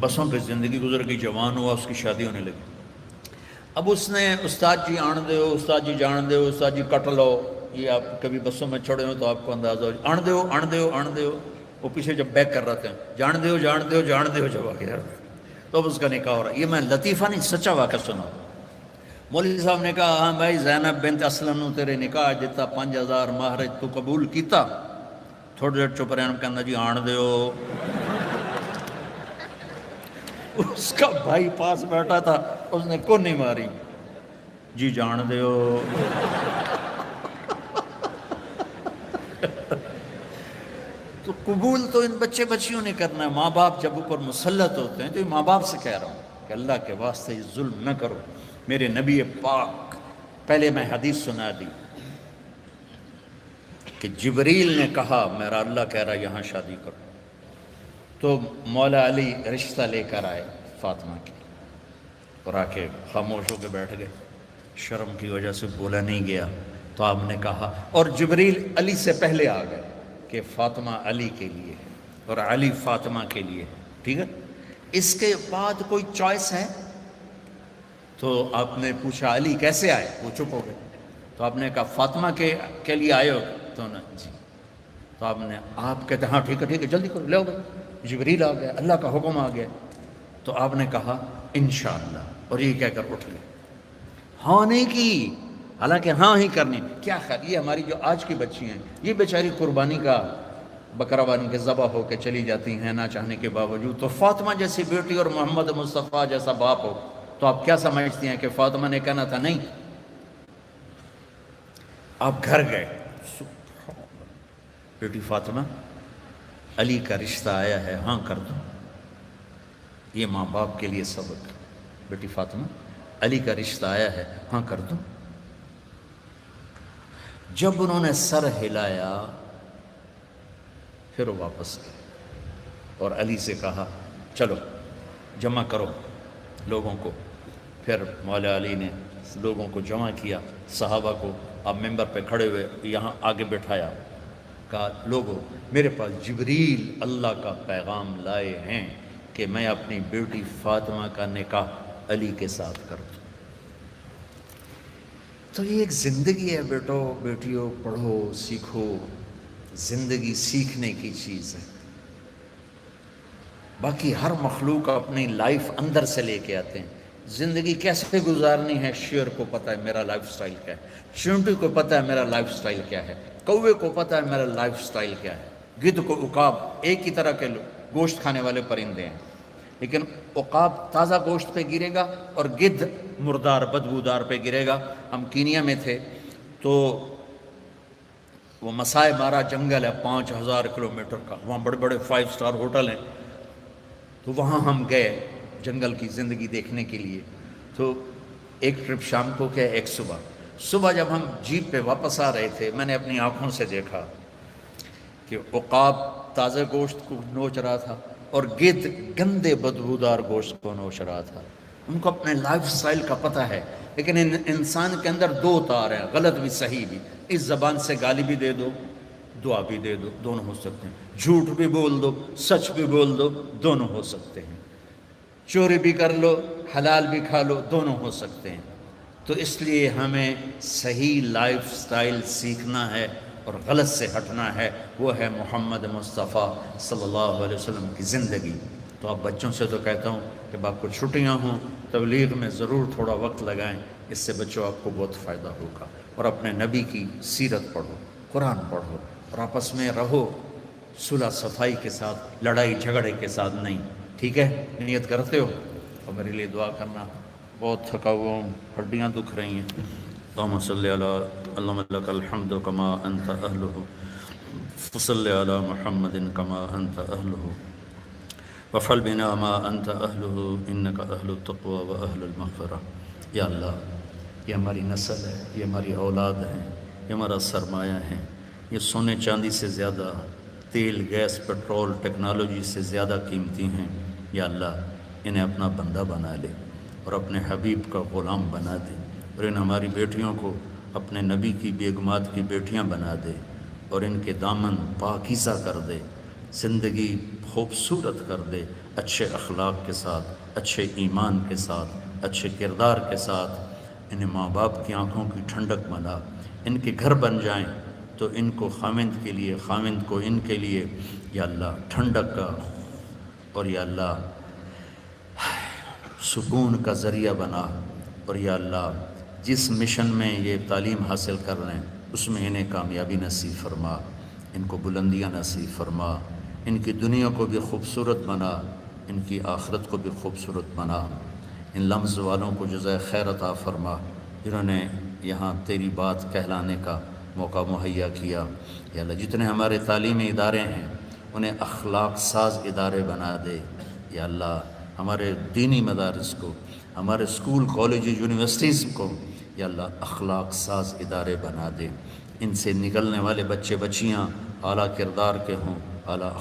بسوں پہ زندگی گزر گئی، جوان ہوا، اس کی شادی ہونے لگی۔ اب اس نے استاد جی آن دیو، استاد جی جان دیو، استاد جی کٹ لو، یہ آپ کبھی بسوں میں چھوڑے ہو تو آپ کو اندازہ ہو، آن دیو آن دیو آن دیو، وہ پیچھے جب بیک کر رہے تھے، جان دیو جان دیو جان دیو، جب آ گیا تو اب اس کا نکاح ہو رہا ہے۔ یہ میں لطیفہ نہیں، سچا واقعہ سنا۔ مولوی صاحب نے کہا ہاں بھائی زینب بنت اسلم نو تیرے نکاح دیتا 5000 مہر تو قبول کیتا؟ تھوڑی دیر چپ رہے، کہنا جی آن دیو۔ اس کا بھائی پاس بیٹھا تھا، اس نے کون نہیں ماری، جی جان دیو۔ تو قبول تو ان بچے بچیوں نے کرنا ہے، ماں باپ جب اوپر مسلط ہوتے ہیں تو یہ ماں باپ سے کہہ رہا ہوں کہ اللہ کے واسطے یہ ظلم نہ کرو۔ میرے نبی پاک، پہلے میں حدیث سنا دی کہ جبریل نے کہا میرا اللہ کہہ رہا یہاں شادی کرو، تو مولا علی رشتہ لے کر آئے فاطمہ کی، اور آ کے خاموش ہو کے بیٹھ گئے، شرم کی وجہ سے بولا نہیں گیا۔ تو آپ نے کہا، اور جبریل علی سے پہلے آ گئے کہ فاطمہ علی کے لیے اور علی فاطمہ کے لیے، ٹھیک ہے۔ اس کے بعد کوئی چوائس ہے؟ تو آپ نے پوچھا علی کیسے آئے؟ وہ چپ ہو گئے۔ تو آپ نے کہا فاطمہ کے لیے آئے ہو؟ تو نے جی۔ تو آپ کہتے ہاں ٹھیک ہے جلدی کرو، لے آؤ۔ جبریل آ گیا، اللہ کا حکم آ گیا۔ تو آپ نے کہا انشاءاللہ، اور یہ کہہ کر اٹھ گئے، ہاں نہیں کی، حالانکہ ہاں ہی کرنی۔ کیا خیال، یہ ہماری جو آج کی بچی ہیں، یہ بیچاری قربانی کا بکرا بانی کے ذبح ہو کے چلی جاتی ہیں نہ چاہنے کے باوجود، تو فاطمہ جیسی بیٹی اور محمد مصطفیٰ جیسا باپ ہو تو آپ کیا سمجھتی ہیں کہ فاطمہ نے کہنا تھا نہیں؟ آپ گھر گئے، بیٹی فاطمہ علی کا رشتہ آیا ہے، ہاں کر دو۔ یہ ماں باپ کے لیے سبق، بیٹی فاطمہ علی کا رشتہ آیا ہے، ہاں کر دو۔ جب انہوں نے سر ہلایا پھر وہ واپس گئے اور علی سے کہا چلو جمع کرو لوگوں کو۔ پھر مولا علی نے لوگوں کو جمع کیا، صحابہ کو آپ ممبر پہ کھڑے ہوئے یہاں آگے بٹھایا، کہا لوگوں میرے پاس جبریل اللہ کا پیغام لائے ہیں کہ میں اپنی بیٹی فاطمہ کا نکاح علی کے ساتھ کر دوں۔ تو یہ ایک زندگی ہے بیٹو بیٹیوں، پڑھو سیکھو، زندگی سیکھنے کی چیز ہے۔ باقی ہر مخلوق اپنی لائف اندر سے لے کے آتے ہیں، زندگی کیسے گزارنی ہے شیر کو پتہ ہے میرا لائف سٹائل کیا ہے، چونٹی کو پتہ ہے میرا لائف سٹائل کیا ہے، کوے کو پتہ ہے میرا لائف سٹائل کیا ہے، گدھ کو عقاب ایک ہی طرح کے گوشت کھانے والے پرندے ہیں، لیکن عقاب تازہ گوشت پہ گرے گا اور گدھ مردار بدبودار پہ گرے گا۔ ہم کینیا میں تھے تو وہ مسائے مارا جنگل ہے 5000 کلومیٹر کا، وہاں بڑے بڑے 5 سٹار ہوٹل ہیں، تو وہاں ہم گئے جنگل کی زندگی دیکھنے کے لیے۔ تو ایک ٹرپ شام کو کیا ایک صبح جب ہم جیپ پہ واپس آ رہے تھے، میں نے اپنی آنکھوں سے دیکھا کہ عقاب تازہ گوشت کو نوچ رہا تھا اور گدھ گندے بدبودار گوشت کو نوچ رہا تھا۔ ان کو اپنے لائف سٹائل کا پتہ ہے، لیکن انسان کے اندر دو تار ہیں، غلط بھی صحیح بھی۔ اس زبان سے گالی بھی دے دو، دعا بھی دے دو، دونوں ہو سکتے ہیں۔ جھوٹ بھی بول دو، سچ بھی بول دو، دونوں ہو سکتے ہیں۔ چوری بھی کر لو، حلال بھی کھا لو، دونوں ہو سکتے ہیں۔ تو اس لیے ہمیں صحیح لائف سٹائل سیکھنا ہے اور غلط سے ہٹنا ہے، وہ ہے محمد مصطفیٰ صلی اللہ علیہ وسلم کی زندگی۔ تو آپ بچوں سے تو کہتا ہوں کہ آپ کو چھٹیاں ہوں، تبلیغ میں ضرور تھوڑا وقت لگائیں، اس سے بچوں آپ کو بہت فائدہ ہوگا، اور اپنے نبی کی سیرت پڑھو، قرآن پڑھو، اور آپس میں رہو صلح صفائی کے ساتھ، لڑائی جھگڑے کے ساتھ نہیں، ٹھیک ہے؟ نیت کرتے ہو؟ اور میرے لیے دعا کرنا، بہت تھکا ہوا ہوں، ہڈیاں دکھ رہی ہیں۔ اللہم صلی علی اللہم لک الحمد کما انت اہلہ فصلی علی محمد کما انت اہلہ وفعل بنا ما انت اہلہ انک اہل التقوی و اہل المغفرہ۔ یا اللہ، یہ ہماری نسل ہے، یہ ہماری اولاد ہے، یہ ہمارا سرمایہ ہے، یہ سونے چاندی سے زیادہ، تیل گیس پیٹرول ٹیکنالوجی سے زیادہ قیمتی ہیں۔ یا اللہ، انہیں اپنا بندہ بنا لے اور اپنے حبیب کا غلام بنا دے، اور ان ہماری بیٹیوں کو اپنے نبی کی بیگمات کی بیٹیاں بنا دے، اور ان کے دامن پاکیزہ کر دے، زندگی خوبصورت کر دے، اچھے اخلاق کے ساتھ، اچھے ایمان کے ساتھ، اچھے کردار کے ساتھ۔ انہیں ماں باپ کی آنکھوں کی ٹھنڈک بنا، ان کے گھر بن جائیں تو ان کو خاوند کے لیے، خاوند کو ان کے لیے یا اللہ ٹھنڈک کا اور یا اللہ سکون کا ذریعہ بنا، اور یا اللہ جس مشن میں یہ تعلیم حاصل کر رہے ہیں اس میں انہیں کامیابی نصیب فرما، ان کو بلندیاں نصیب فرما، ان کی دنیا کو بھی خوبصورت بنا، ان کی آخرت کو بھی خوبصورت بنا۔ ان لمز والوں کو جزائے خیر عطا فرما جنہوں نے یہاں تیری بات کہلانے کا موقع مہیا کیا۔ یا اللہ جتنے ہمارے تعلیمی ادارے ہیں انہیں اخلاق ساز ادارے بنا دے۔ یا اللہ ہمارے دینی مدارس کو، ہمارے اسکول کالج یونیورسٹیز کو یا اللہ اخلاق ساز ادارے بنا دے، ان سے نکلنے والے بچے بچیاں اعلیٰ کردار کے ہوں، اعلیٰ